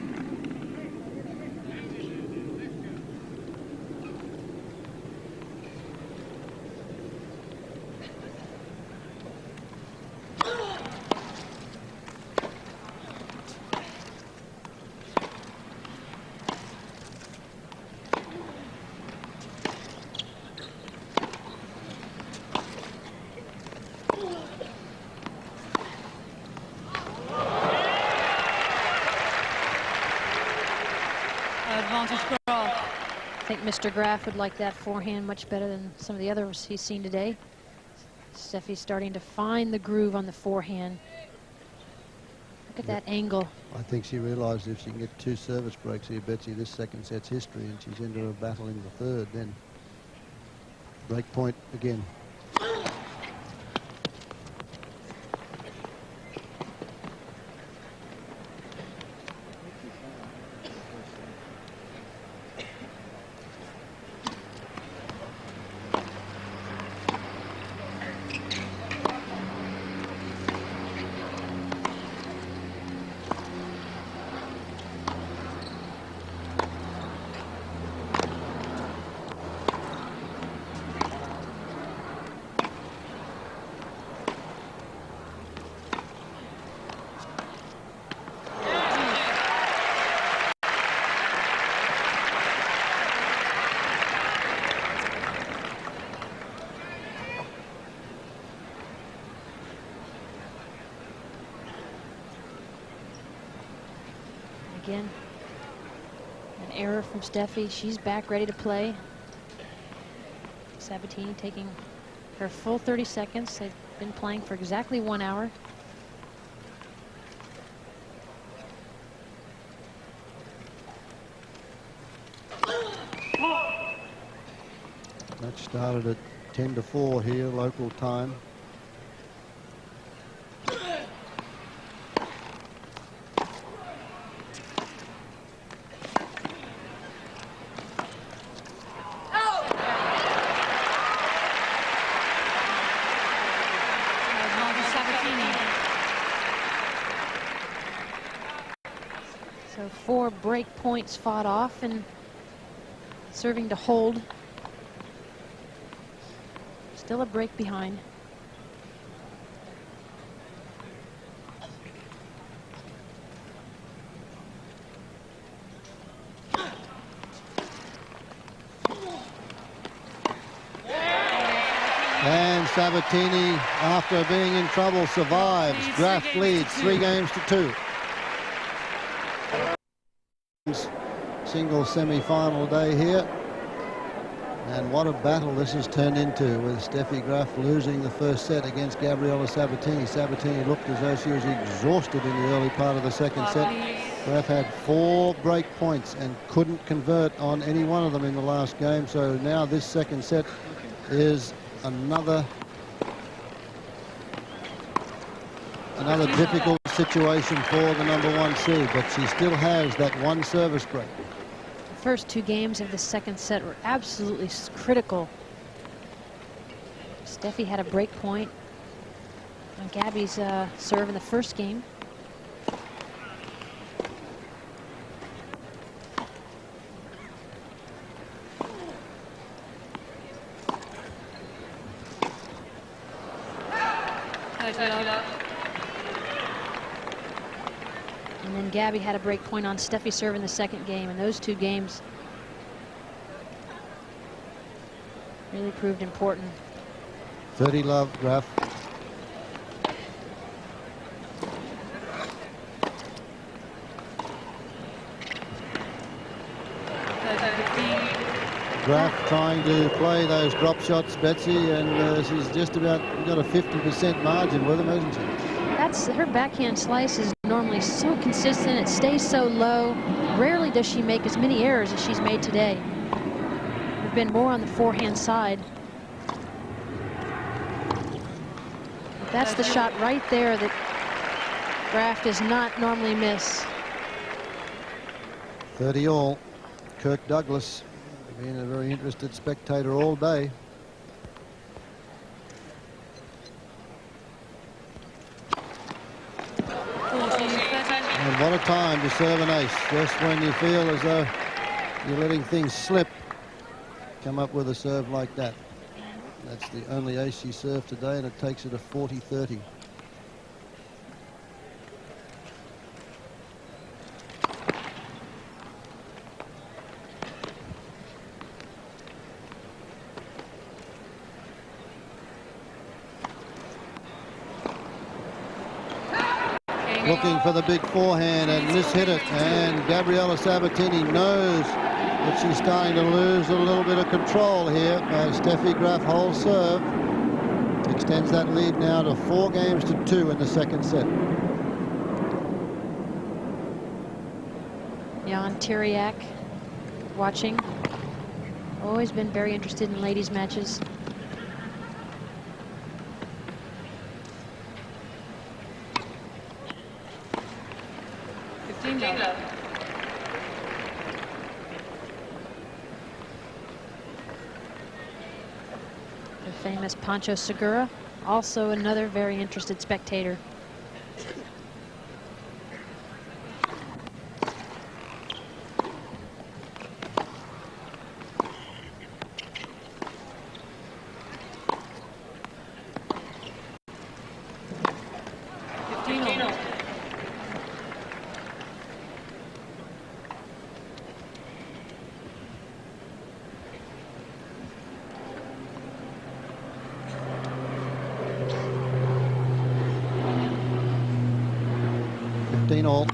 Advantage Graf. I think Mr. Graf would like that forehand much better than some of the others he's seen today. Steffi's starting to find the groove on the forehand. Look at that angle. I think she realised if she can get 2 service breaks here, Betsy, this second set's history, and she's into a battle in the third. Then break point again. Again, an error from Steffi. She's back ready to play. Sabatini taking her full 30 seconds. They've been playing for exactly 1 hour. Match started at 10-4 here, local time. So 4 break points fought off and serving to hold. Still a break behind. And Sabatini, after being in trouble, survives. Graf leads 3 games to 2. Single semi-final day here. And what a battle this has turned into, with Steffi Graf losing the first set against Gabriela Sabatini. Sabatini looked as though she was exhausted in the early part of the second set. Graf had 4 break points and couldn't convert on any one of them in the last game. So now this second set is another difficult situation for the #1 seed, but she still has that 1 service break. The first 2 games of the second set were absolutely critical. Steffi had a break point on Gabby's serve in the first game. And then Gabby had a break point on Steffi's serve in the second game, and those 2 games really proved important. 30 love, Graf. Graf trying to play those drop shots, Betsy, and she's just about got a 50% margin with them, hasn't she? That's her backhand slice is normally so consistent. It stays so low. Rarely does she make as many errors as she's made today. There've been more on the forehand side. But that's the shot right there that Graf does not normally miss. 30 all. Kirk Douglas being a very interested spectator all day. And what a time to serve an ace. Just when you feel as though you're letting things slip, come up with a serve like that. That's the only ace she served today, and it takes it a 40-30. Looking for the big forehand and mishit it, and Gabriela Sabatini knows that she's starting to lose a little bit of control here. Steffi Graf whole serve extends that lead now to 4 games to 2 in the second set. Jan Tiriac watching. Always been very interested in ladies matches. The famous Pancho Segura, also another very interested spectator. All.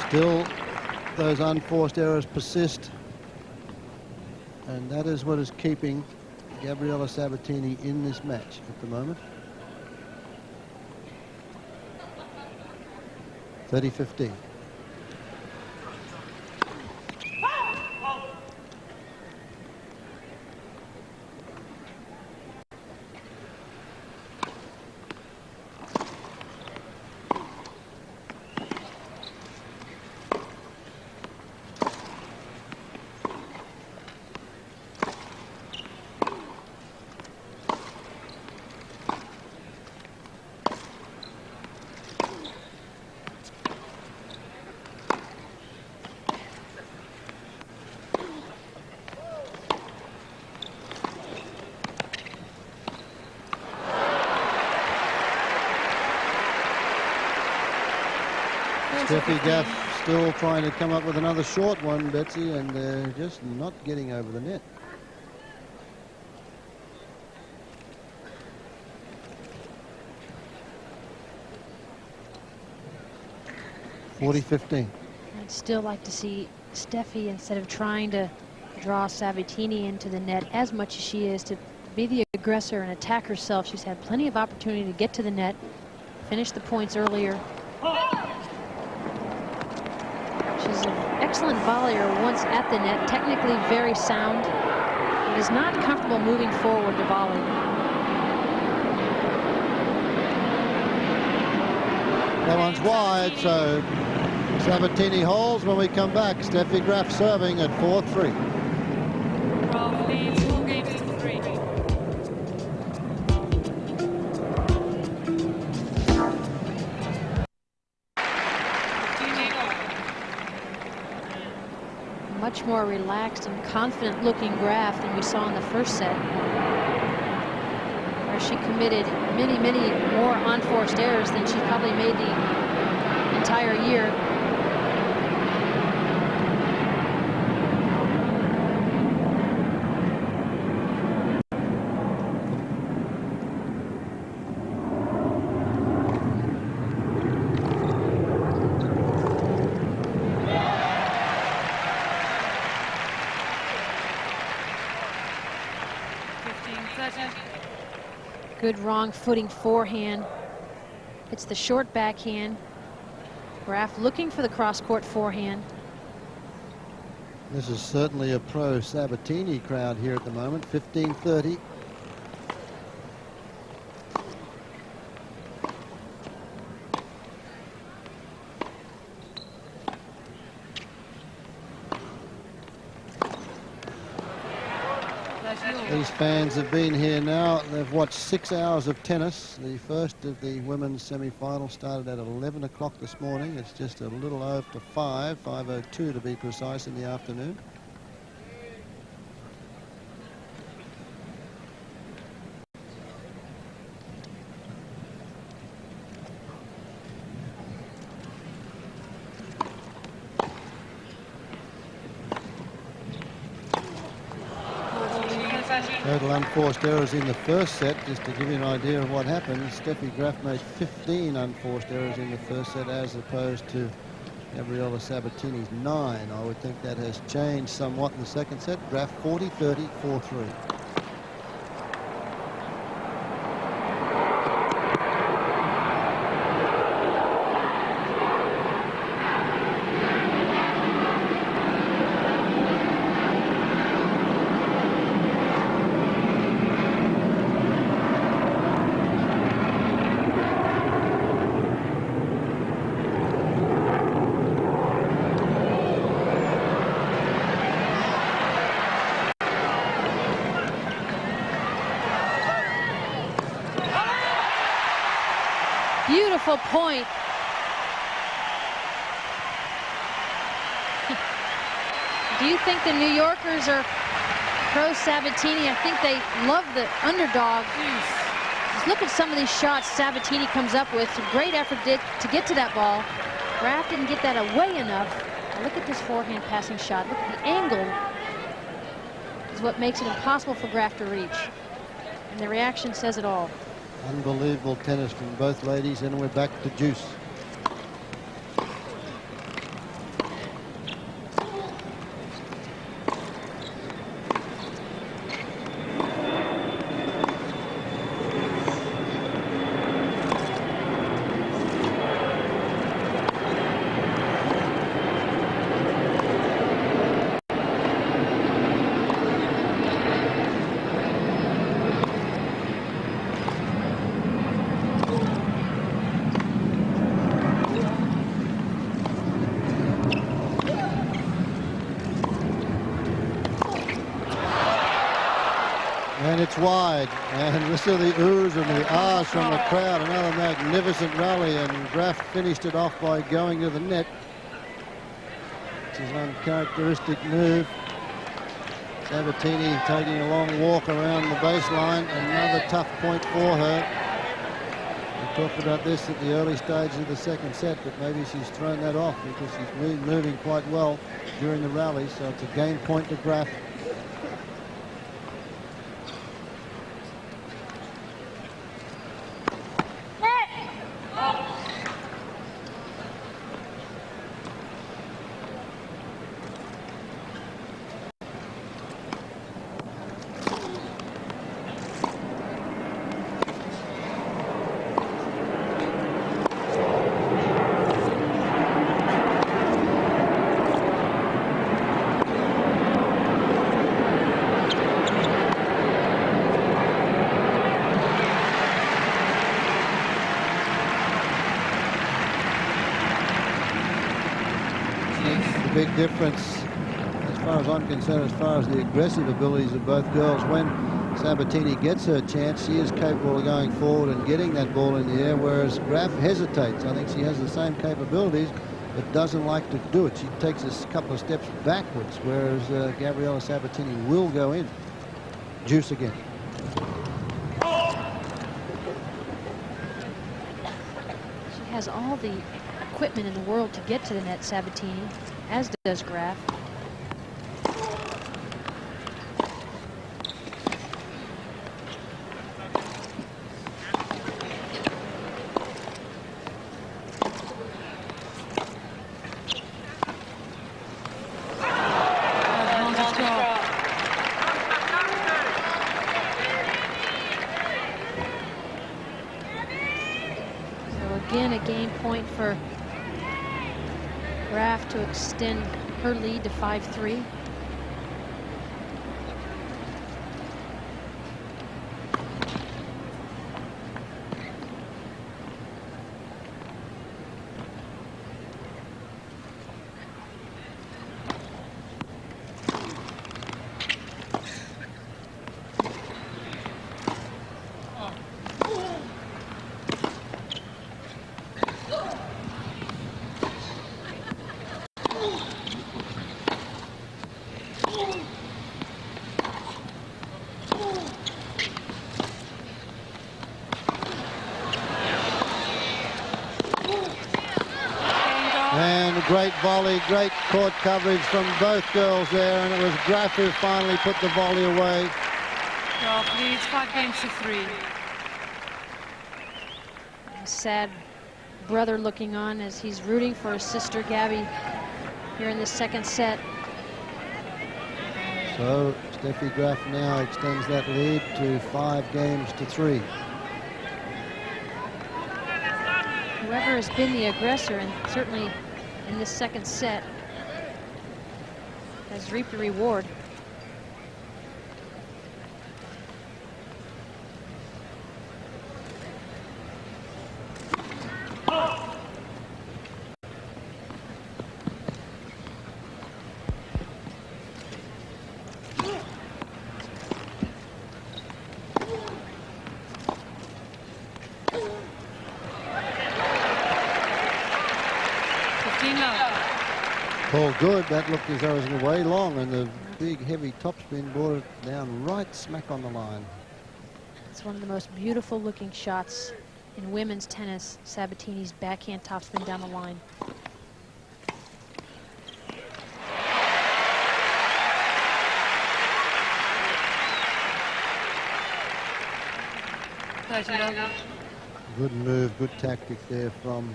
Still, those unforced errors persist, and that is what is keeping Gabriela Sabatini in this match at the moment. 30-15. Steffi Graf still trying to come up with another short one, Betsy, and they're just not getting over the net. (40-15). I'd still like to see Steffi, instead of trying to draw Sabatini into the net as much as she is, to be the aggressor and attack herself. She's had plenty of opportunity to get to the net, finish the points earlier. She's an excellent volleyer once at the net, technically very sound, but is not comfortable moving forward to volley. That one's wide, so Sabatini holds. When we come back, Steffi Graf serving at 4-3. Graf leads 4 games to 3. Much more relaxed and confident looking Graf than we saw in the first set, where she committed many more unforced errors than she's probably made the entire year. Good wrong footing forehand. It's the short backhand. Graf looking for the cross-court forehand. This is certainly a pro Sabatini crowd here at the moment. 15:30. These fans have been here now. They've watched 6 hours of tennis. The first of the women's semi-final started at 11 o'clock this morning. It's just a little over 5:02 to be precise, in the afternoon. Total unforced errors in the first set. Just to give you an idea of what happened, Steffi Graf made 15 unforced errors in the first set, as opposed to Gabriela Sabatini's 9. I would think that has changed somewhat in the second set. Graf 40-30, 4-3. Beautiful point. Do you think the New Yorkers are pro Sabatini? I think they love the underdog. Just look at some of these shots Sabatini comes up with. It's a great effort to get to that ball. Graf didn't get that away enough. Now look at this forehand passing shot. Look at the angle. Is what makes it impossible for Graf to reach. And the reaction says it all. Unbelievable tennis from both ladies, and we're back to juice. And it's wide, and listen to the oohs and the ahs from the crowd. Another magnificent rally, and Graf finished it off by going to the net. It's his uncharacteristic move. Sabatini taking a long walk around the baseline. Another tough point for her. We talked about this at the early stages of the second set, but maybe she's thrown that off because she's been moving quite well during the rally. So it's a game point to Graf. Big difference, as far as I'm concerned, as far as the aggressive abilities of both girls. When Sabatini gets her chance, she is capable of going forward and getting that ball in the air, whereas Graf hesitates. I think she has the same capabilities, but doesn't like to do it. She takes a couple of steps backwards, whereas Gabriela Sabatini will go in. Juice again. She has all the equipment in the world to get to the net, Sabatini, as does Graf. point for Graf to extend her lead to 5-3. And a great volley, great court coverage from both girls there, and it was Graf who finally put the volley away. Graf leads 5-3. Sad brother looking on as he's rooting for his sister Gabby here in the second set. So Steffi Graf now extends that lead to 5-3. Whoever has been the aggressor, and certainly in this second set, has reaped the reward. All good. That looked as though it was way long, and the big heavy topspin brought it down right smack on the line. It's one of the most beautiful looking shots in women's tennis, Sabatini's backhand topspin down the line. Good move, good tactic there from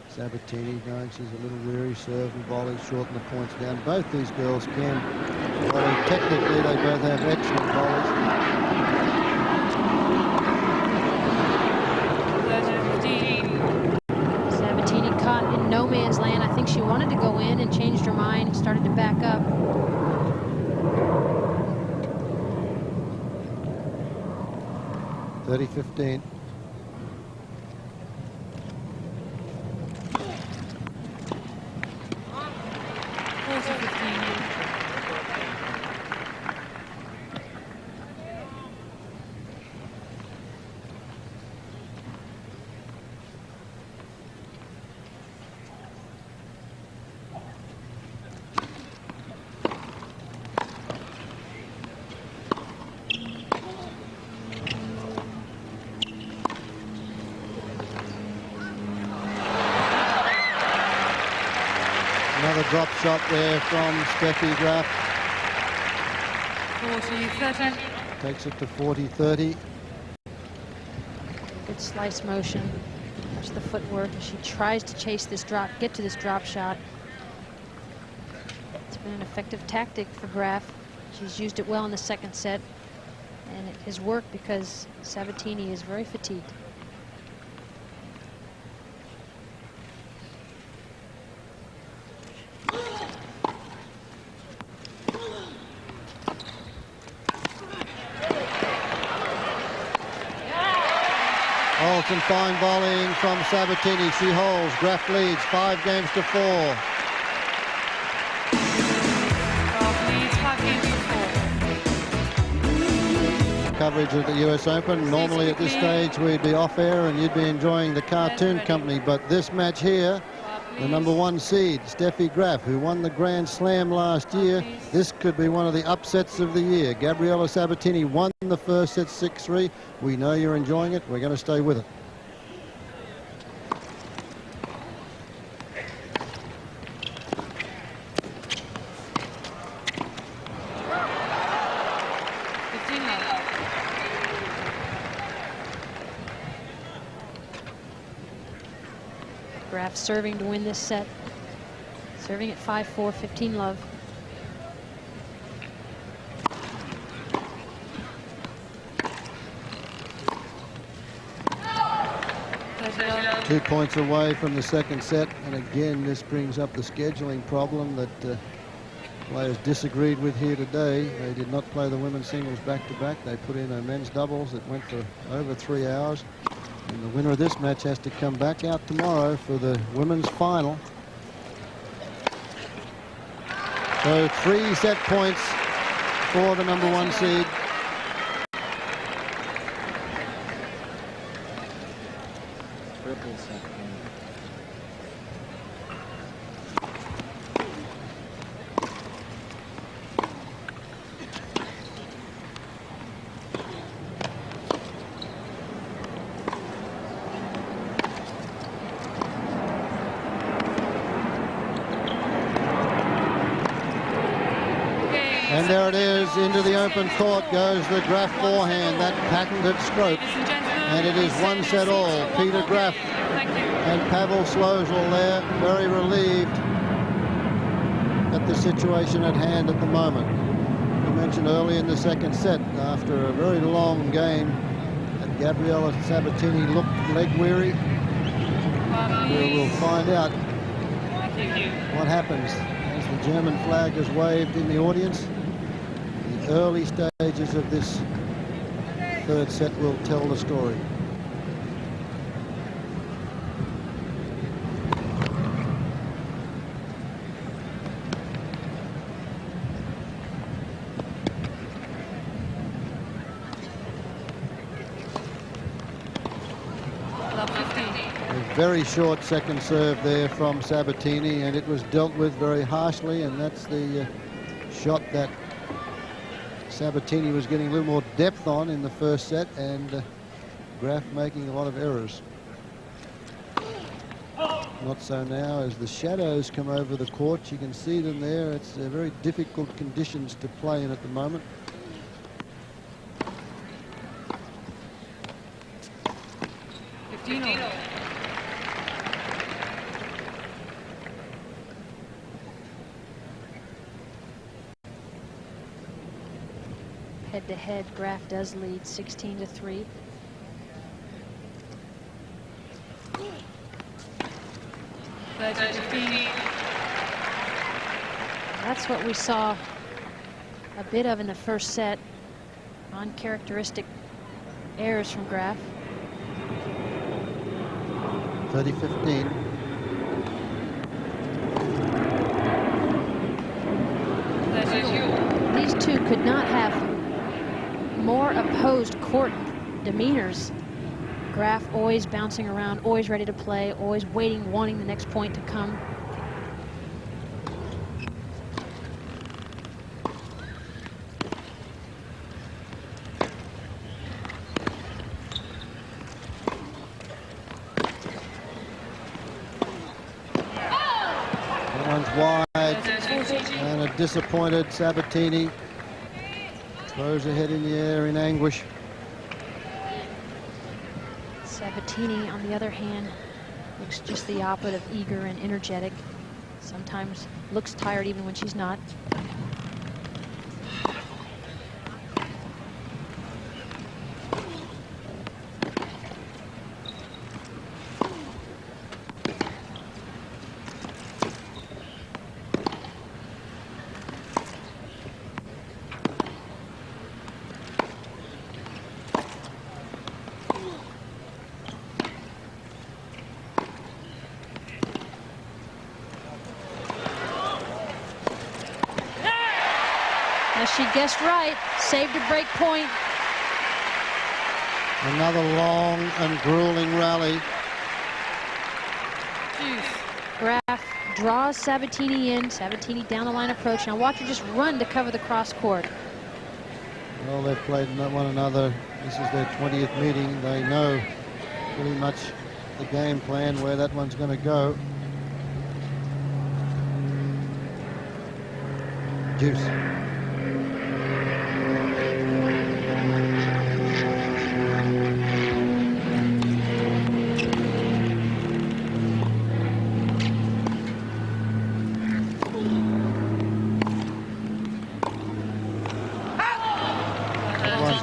Sabatini, knowing she's a little weary. Serve and volley, shorten the points down. Both these girls can volley. Technically, they both have excellent volleys. Sabatini caught in no man's land. I think she wanted to go in and changed her mind, started to back up. (30-15). Another drop shot there from Steffi Graf. 40-30. Takes it to 40-30. Good slice motion. Watch the footwork as she tries to chase this drop, get to this drop shot. It's been an effective tactic for Graf. She's used it well in the second set, and it has worked because Sabatini is very fatigued. And fine volleying from Sabatini. She holds. Graf leads 5-4. Graf leads 5-4. Coverage of the US Open. Normally at this stage we'd be off air and you'd be enjoying the cartoon company, but this match here, the #1 seed, Steffi Graf, who won the Grand Slam last year, this could be one of the upsets of the year. Gabriela Sabatini won the first set 6-3. We know you're enjoying it. We're going to stay with it. Graf serving to win this set. Serving at 5-4, 15 love. 2 points away from the second set, and again this brings up the scheduling problem that players disagreed with here today. They did not play the women's singles back-to-back. They put in a men's doubles that went for over 3 hours, and the winner of this match has to come back out tomorrow for the women's final. So 3 set points for the #1 seed. Triple set. And there it is, into the open court goes the Graf forehand, that patented stroke. And it is 1 set all. Peter Graf and Pavel Slozal there, very relieved at the situation at hand at the moment. We mentioned early in the second set, after a very long game, that Gabriela Sabatini looked leg weary. We'll find out what happens as the German flag is waved in the audience. The early stages of this third set will tell the story. A very short second serve there from Sabatini, and it was dealt with very harshly, and that's the shot that Sabatini was getting a little more depth on in the first set, and Graf making a lot of errors. Not so now as the shadows come over the court. You can see them there. It's very difficult conditions to play in at the moment. Head-to-head, Graf does lead 16-3. That's what we saw a bit of in the first set. Uncharacteristic errors from Graf. 30-15. These two could not have more opposed court demeanors. Graf always bouncing around, always ready to play, always waiting, wanting the next point to come. That one's wide, and a disappointed Sabatini throws her head in the air in anguish. Sabatini, on the other hand, looks just the opposite of eager and energetic. Sometimes looks tired even when she's not. As she guessed right, saved a break point. Another long and grueling rally. Graf draws Sabatini in. Sabatini down the line approach. Now watch her just run to cover the cross court. Well, they've played one another. This is their 20th meeting. They know pretty much the game plan, where that one's going to go. Juice.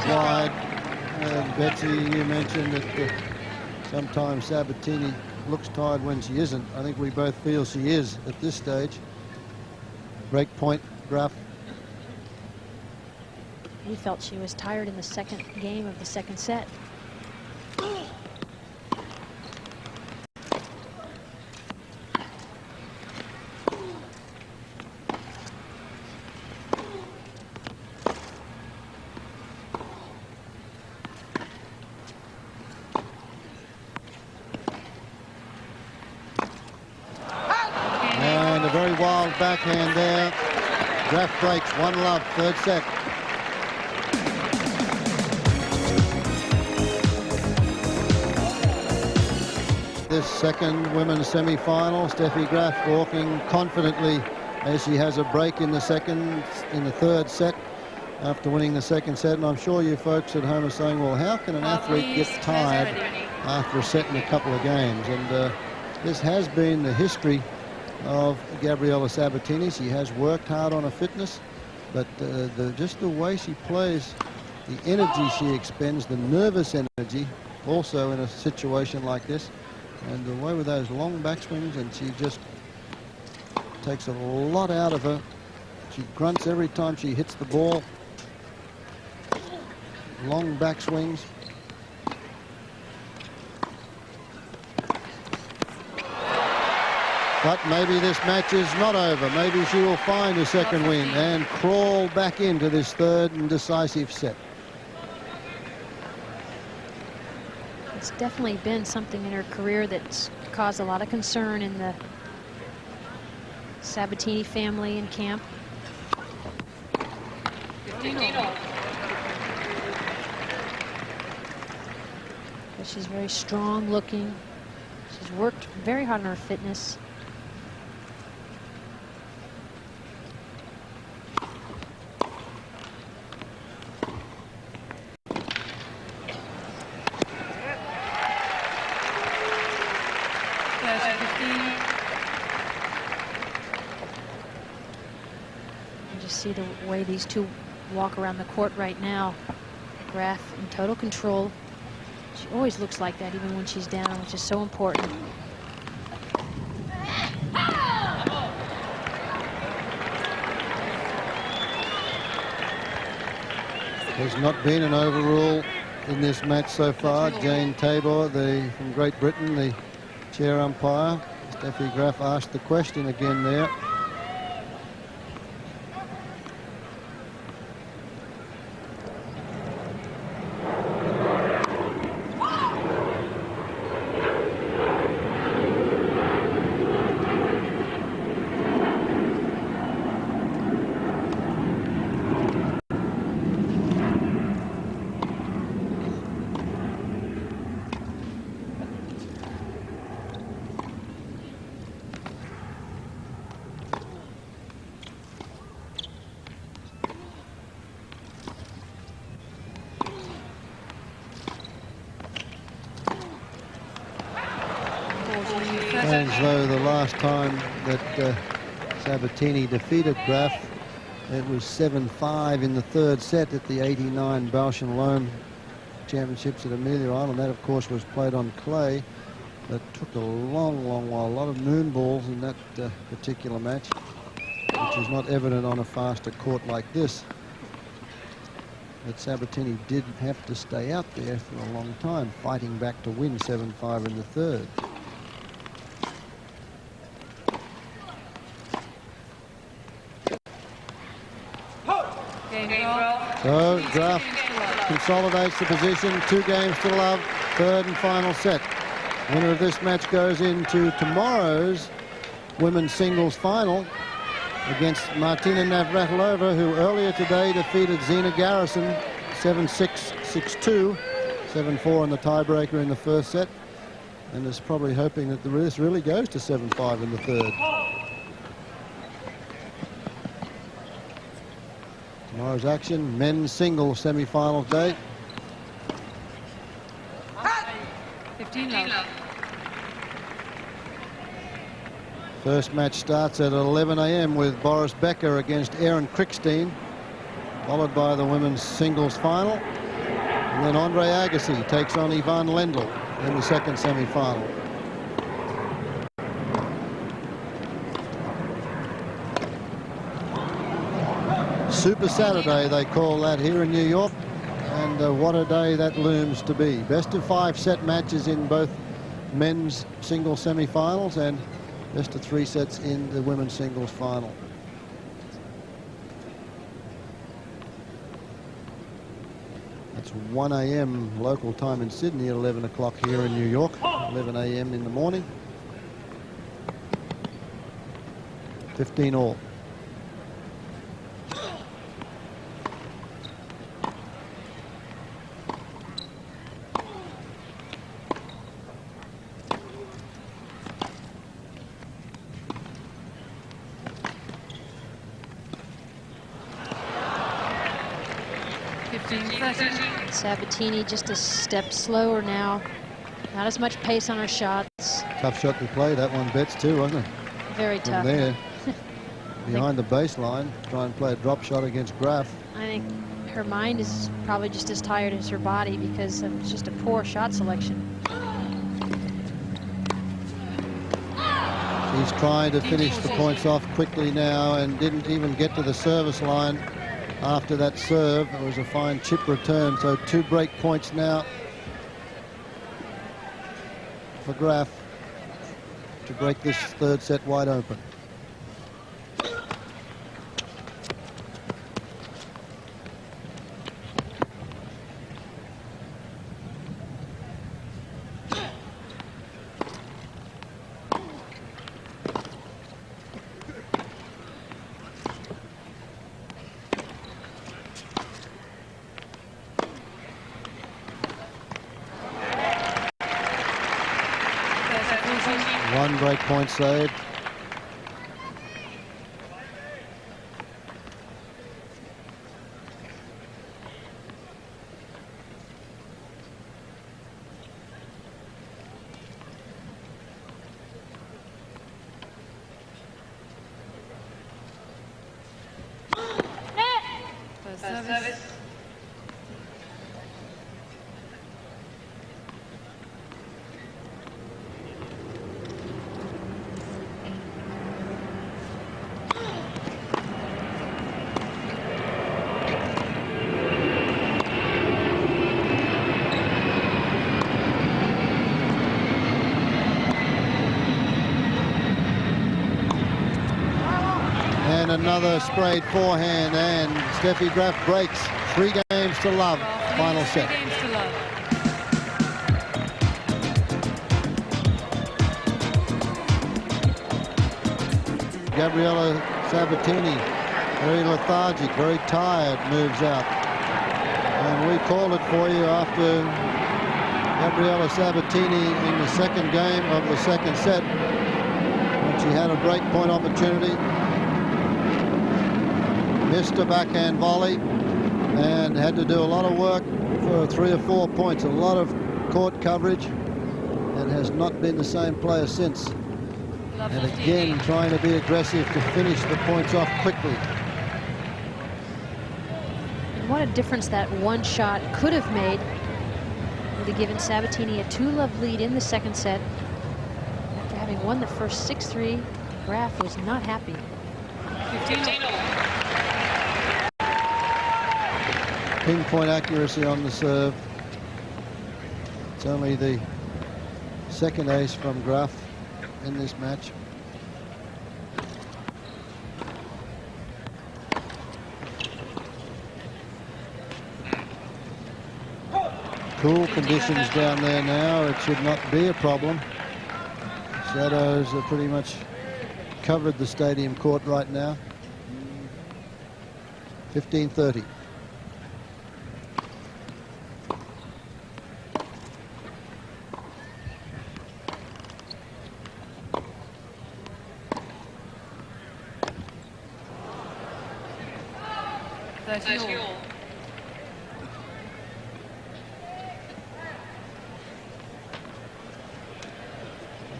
Wide, and Betsy, you mentioned that sometimes Sabatini looks tired when she isn't. I think we both feel she is at this stage. Break point, Graf. We felt she was tired in the second game of the second set. And a very wild backhand there. Graf breaks 1-love, third set. This second women's semi-final, Steffi Graf walking confidently as she has a break in the third set after winning the second set. And I'm sure you folks at home are saying, well, how can an athlete get tired after a set in a couple of games? And this has been the history of Gabriela Sabatini. She has worked hard on her fitness, but just the way she plays, the energy she expends, the nervous energy, also in a situation like this, and the way with those long backswings, and she just takes a lot out of her. She grunts every time she hits the ball. Long backswings. But maybe this match is not over. Maybe she will find a second win and crawl back into this third and decisive set. It's definitely been something in her career that's caused a lot of concern in the Sabatini family and camp. But she's very strong looking. She's worked very hard on her fitness. See the way these two walk around the court right now. Graf in total control. She always looks like that even when she's down, which is so important. There's not been an overrule in this match so far. Jane Tabor, from Great Britain, the chair umpire. Steffi Graf asked the question again there. As though the last time that Sabatini defeated Graf, it was 7-5 in the third set at the 89 Bausch & Lomb Championships at Amelia Island. That, of course, was played on clay. That took a long, long while. A lot of moon balls in that particular match, which is not evident on a faster court like this. But Sabatini did have to stay out there for a long time, fighting back to win 7-5 in the third. So Graf consolidates the position, 2 games to love, third and final set. Winner of this match goes into tomorrow's women's singles final against Martina Navratilova, who earlier today defeated Zina Garrison 7-6, 6-2, 7-4 in the tiebreaker in the first set, and is probably hoping that this really goes to 7-5 in the third. Tomorrow's action, men's singles semi-final day. 15-love. First match starts at 11 a.m. with Boris Becker against Erin Krickstein, followed by the women's singles final. And then Andre Agassi takes on Yvonne Lendl in the second semi-final. Super Saturday, they call that here in New York. And what a day that looms to be. Best of 5 set matches in both men's singles semi-finals and best of 3 sets in the women's singles final. It's 1 a.m. local time in Sydney at 11 o'clock here in New York. 11 a.m. in the morning. 15 all. Sabatini just a step slower now. Not as much pace on her shots. Tough shot to play. That one, Betts, too, wasn't it? Very From tough. there, behind the baseline, try and play a drop shot against Graf. I think her mind is probably just as tired as her body because it's just a poor shot selection. She's trying to finish the points off quickly now and didn't even get to the service line after that serve. It was a fine chip return, so 2 break points now for Graf to break this 3rd set wide open. One break point saved. Service. And another sprayed forehand, and Steffi Graf breaks 3 games to love. Final set. 3 games to love. Gabriela Sabatini, very lethargic, very tired, moves out. And we called it for you after Gabriela Sabatini in the 2nd game of the 2nd set, when she had a break point opportunity. Missed a backhand volley and had to do a lot of work for 3 or 4 points, a lot of court coverage, and has not been the same player since. And again, trying to be aggressive to finish the points off quickly. And what a difference that one shot could have made. Would have given Sabatini a 2-love lead in the 2nd set. After having won the first 6-3, Graf was not happy. 15. Pinpoint accuracy on the serve. It's only the 2nd ace from Graf in this match. Cool conditions down there now. It should not be a problem. Shadows are pretty much covered the stadium court right now. 15-30.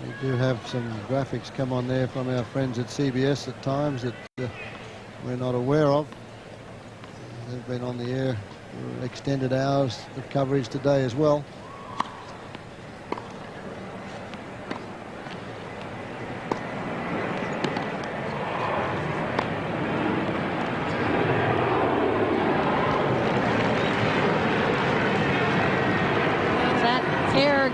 We do have some graphics come on there from our friends at CBS at times that we're not aware of. They've been on the air for extended hours of coverage today as well.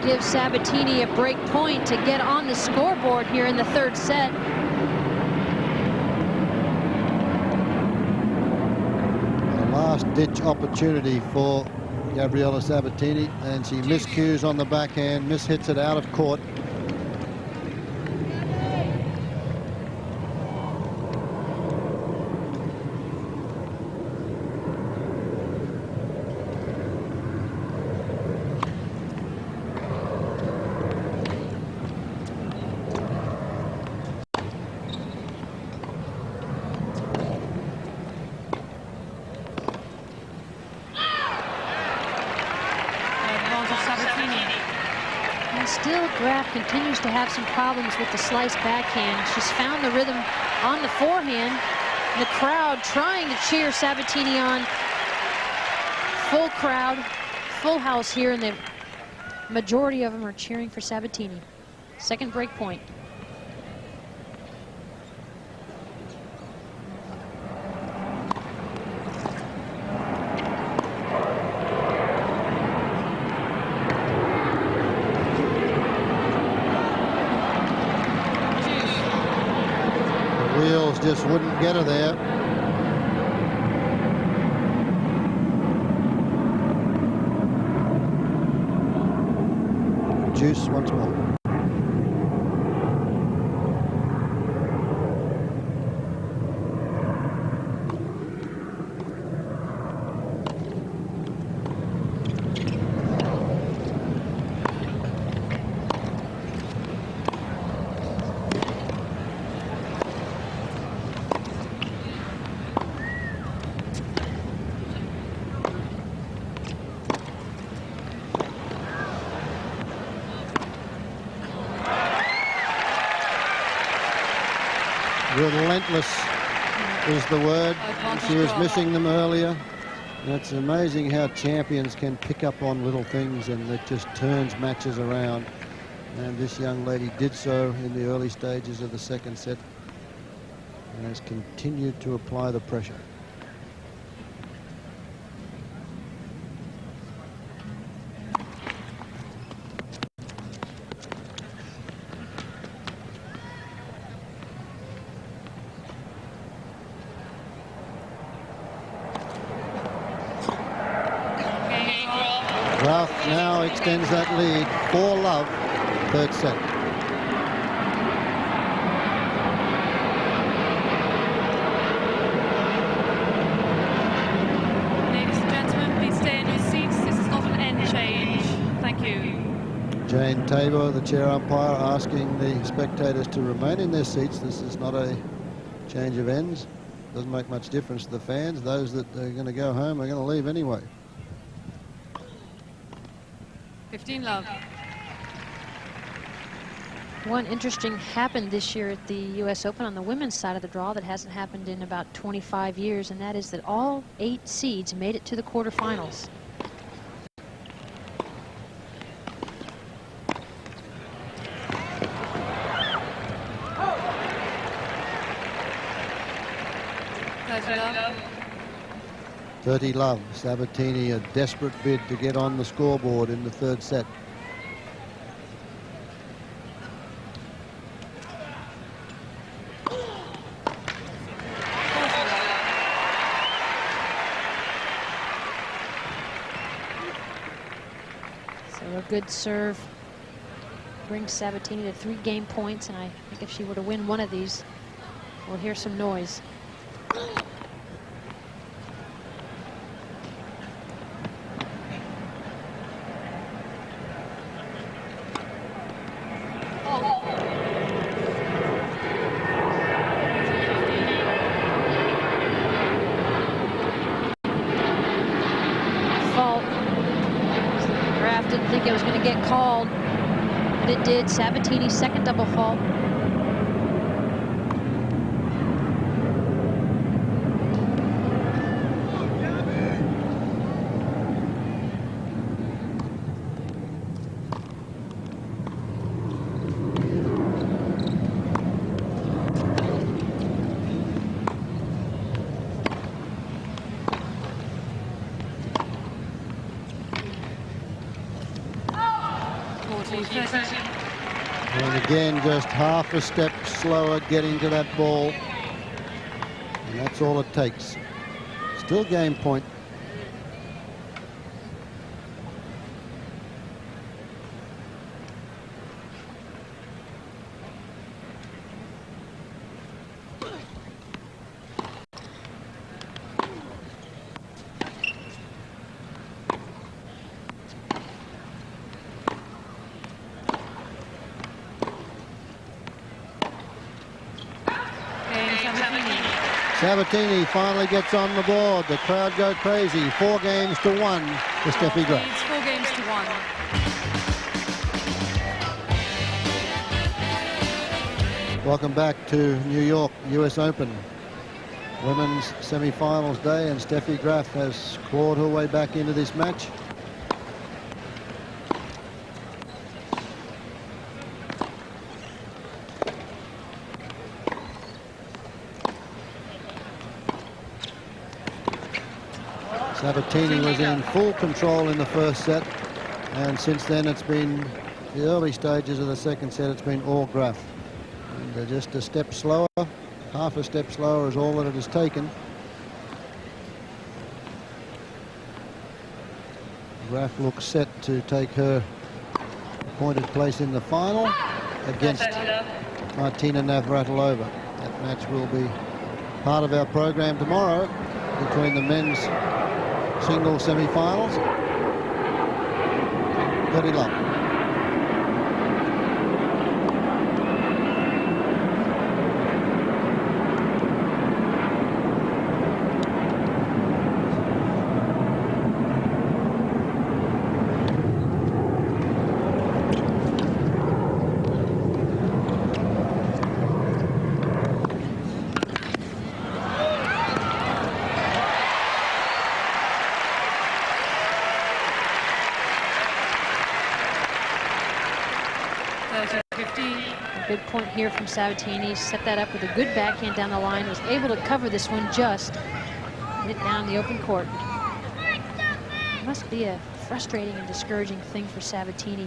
give Sabatini a break point to get on the scoreboard here in the third set. A last-ditch opportunity for Gabriela Sabatini, and she miscues on the backhand, mishits it out of court. And still, Graf continues to have some problems with the slice backhand. She's found the rhythm on the forehand. The crowd trying to cheer Sabatini on. Full crowd, full house here, and the majority of them are cheering for Sabatini. Second break point. Just wouldn't get her there. Juice once more. Relentless is the word. She was missing them earlier. And it's amazing how champions can pick up on little things, and it just turns matches around. And this young lady did so in the early stages of the second set and has continued to apply the pressure. Graf now extends that lead. 4-love, third set. Ladies and gentlemen, please stay in your seats. This is not an end change. Thank you. Jane Tabor, the chair umpire, asking the spectators to remain in their seats. This is not a change of ends. Doesn't make much difference to the fans. Those that are going to go home are going to leave anyway. 15-love. One interesting happened this year at the U.S. Open on the women's side of the draw that hasn't happened in about 25 years, and that is that all 8 seeds made it to the quarterfinals. Love. 30-love. Sabatini, a desperate bid to get on the scoreboard in the third set. So a good serve brings Sabatini to 3 game points, and I think if she were to win one of these, we'll hear some noise. Didn't think it was going to get called, but it did. Sabatini's second double fault. 30. And again, just half a step slower getting to that ball. And that's all it takes. Still game point. Sabatini finally gets on the board. The crowd go crazy. 4 games to 1 for Steffi Graf. Leads 4 games to 1. Welcome back to New York, US Open. Women's semi-finals day, and Steffi Graf has clawed her way back into this match. Sabatini was in full control in the first set, and since then it's been the early stages of the second set, it's been all Graf. And just a step slower, half a step slower is all that it has taken. Graf looks set to take her appointed place in the final against Martina Navratilova. That match will be part of our program tomorrow between the men's single semi-finals. 30 love. Good point here from Sabatini. Set that up with a good backhand down the line. Was able to cover this one just. Hit down the open court. It must be a frustrating and discouraging thing for Sabatini.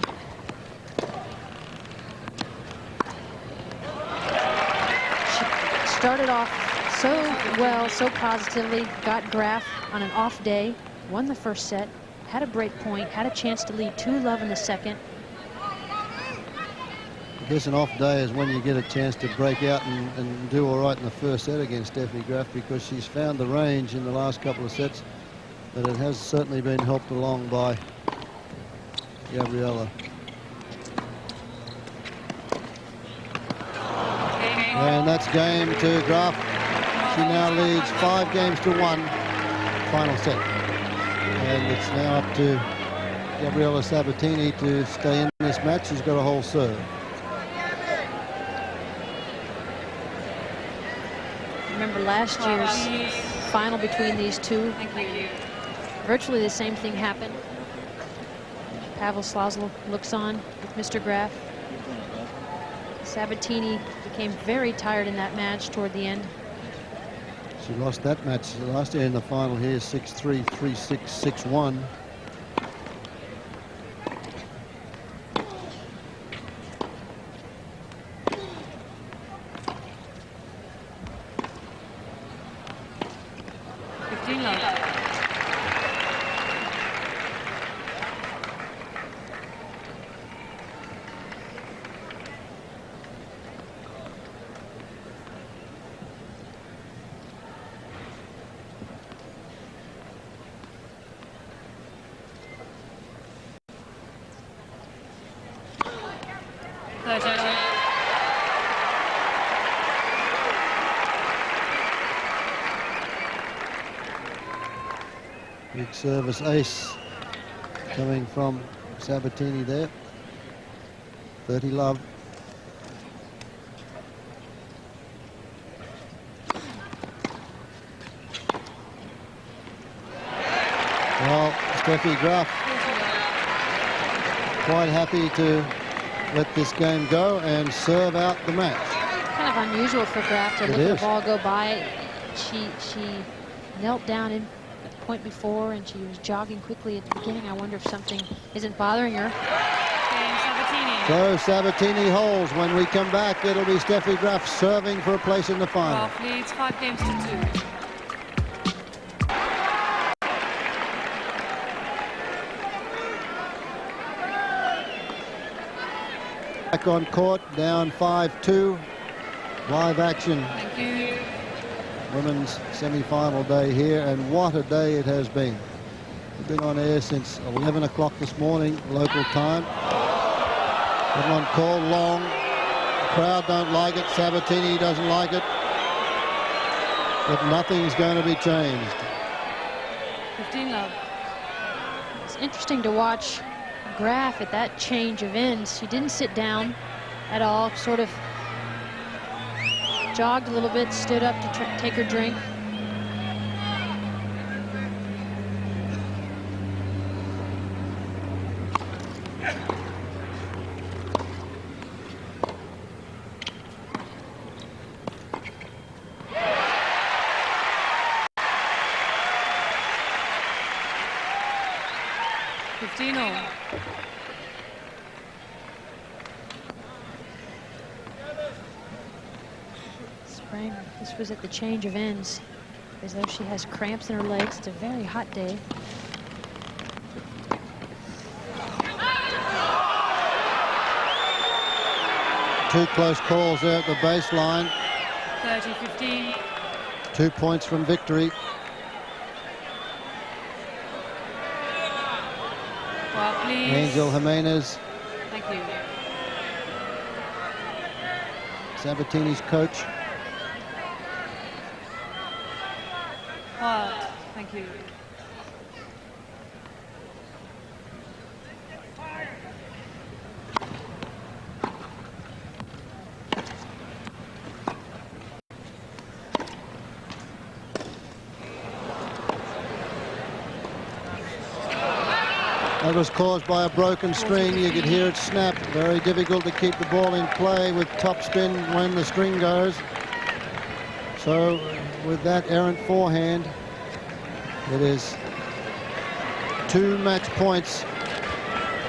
She started off so well, so positively, got Graf on an off day, won the first set, had a break point, had a chance to lead 2-love in the second. I guess an off day is when you get a chance to break out and do all right in the first set against Steffi Graf, because she's found the range in the last couple of sets, but it has certainly been helped along by Gabriela. And that's game to Graf. She now leads 5 games to 1, final set. And it's now up to Gabriela Sabatini to stay in this match. She's got a whole serve. Remember last year's final between these two? Virtually the same thing happened. Pavel Slazlo looks on with Mr. Graf. Sabatini became very tired in that match toward the end. She lost that match last year in the final here, 6-3, 3-6, 6-1. Big service ace coming from Sabatini there. 30 love. Well, Steffi Graf quite happy to let this game go and serve out the match. Kind of unusual for Graf to let the ball go by. She knelt down in at the point before, and she was jogging quickly at the beginning. I wonder if something isn't bothering her. Game Sabatini. So Sabatini holds. When we come back, it'll be Steffi Graf serving for a place in the final. Graf leads 5 games to 2. Back on court, down 5-2. Live action. Thank you. Women's semi-final day here, and what a day it has been. We've been on air since 11 o'clock this morning, local time. Everyone called long. The crowd don't like it. Sabatini doesn't like it. But nothing's going to be changed. 15 love. It's interesting to watch Graf at that change of ends. She didn't sit down at all, sort of jogged a little bit, stood up to take her drink. This was at the change of ends, as though she has cramps in her legs. It's a very hot day. Two close calls there at the baseline. 30-15. 2 points from victory. Well, please. Angel Jimenez, Thank you. Sabatini's coach. Quiet. Thank you. That was caused by a broken string. You could hear it snap. Very difficult to keep the ball in play with topspin when the string goes. So with that errant forehand, it is 2 match points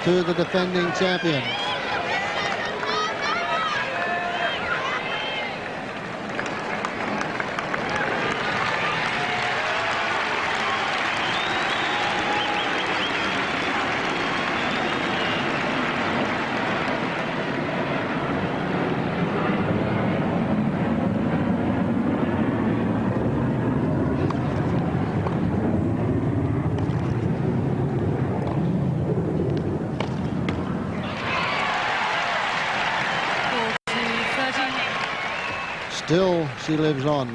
to the defending champion. Still, she lives on.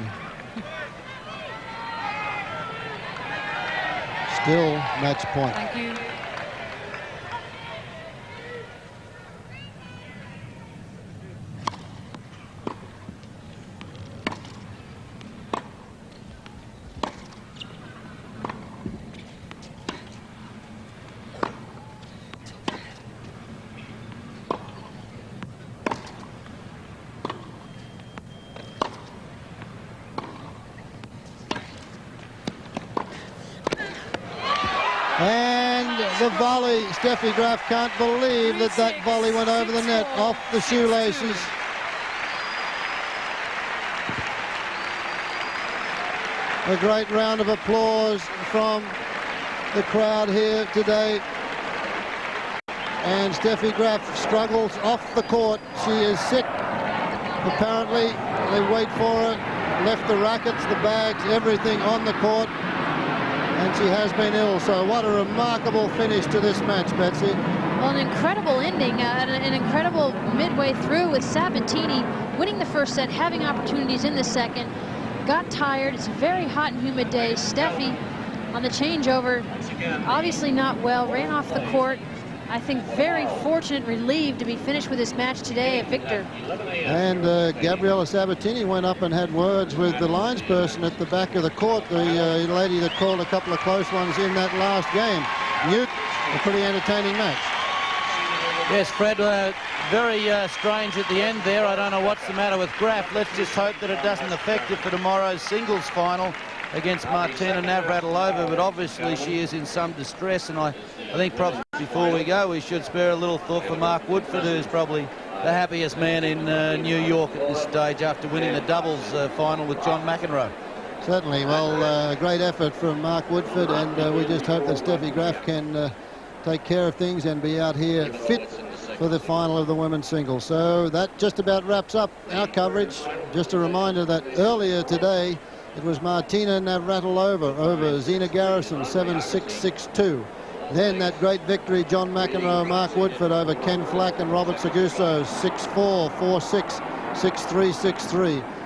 Still match point. Thank you. And the volley, Steffi Graf can't believe that that volley went over the net, off the shoelaces. A great round of applause from the crowd here today. And Steffi Graf struggles off the court. She is sick. Apparently, they wait for her, left the rackets, the bags, everything on the court. And she has been ill, so what a remarkable finish to this match, Betsy. Well, an incredible ending, an incredible midway through with Sabatini winning the first set, having opportunities in the second. Got tired. It's a very hot and humid day. Steffi on the changeover, obviously not well, ran off the court. I think very fortunate, relieved to be finished with this match today, a victor. And Gabriela Sabatini went up and had words with the linesperson at the back of the court, the lady that called a couple of close ones in that last game. Newt, a pretty entertaining match. Yes, Fred, very strange at the end there. I don't know what's the matter with Graf. Let's just hope that it doesn't affect her for tomorrow's singles final against Martina Navratilova, but obviously she is in some distress, and I think probably before we go, we should spare a little thought for Mark Woodford, who's probably the happiest man in New York at this stage after winning the doubles final with John McEnroe. Certainly. Well, great effort from Mark Woodford, and we just hope that Steffi Graf can take care of things and be out here fit for the final of the women's singles. So that just about wraps up our coverage. Just a reminder that earlier today it was Martina Navratilova over Zina Garrison, 7-6, 6-2. Then that great victory, John McEnroe, Mark Woodford over Ken Flack and Robert Seguso, 6-4, 4-6, 6-3, 6-3.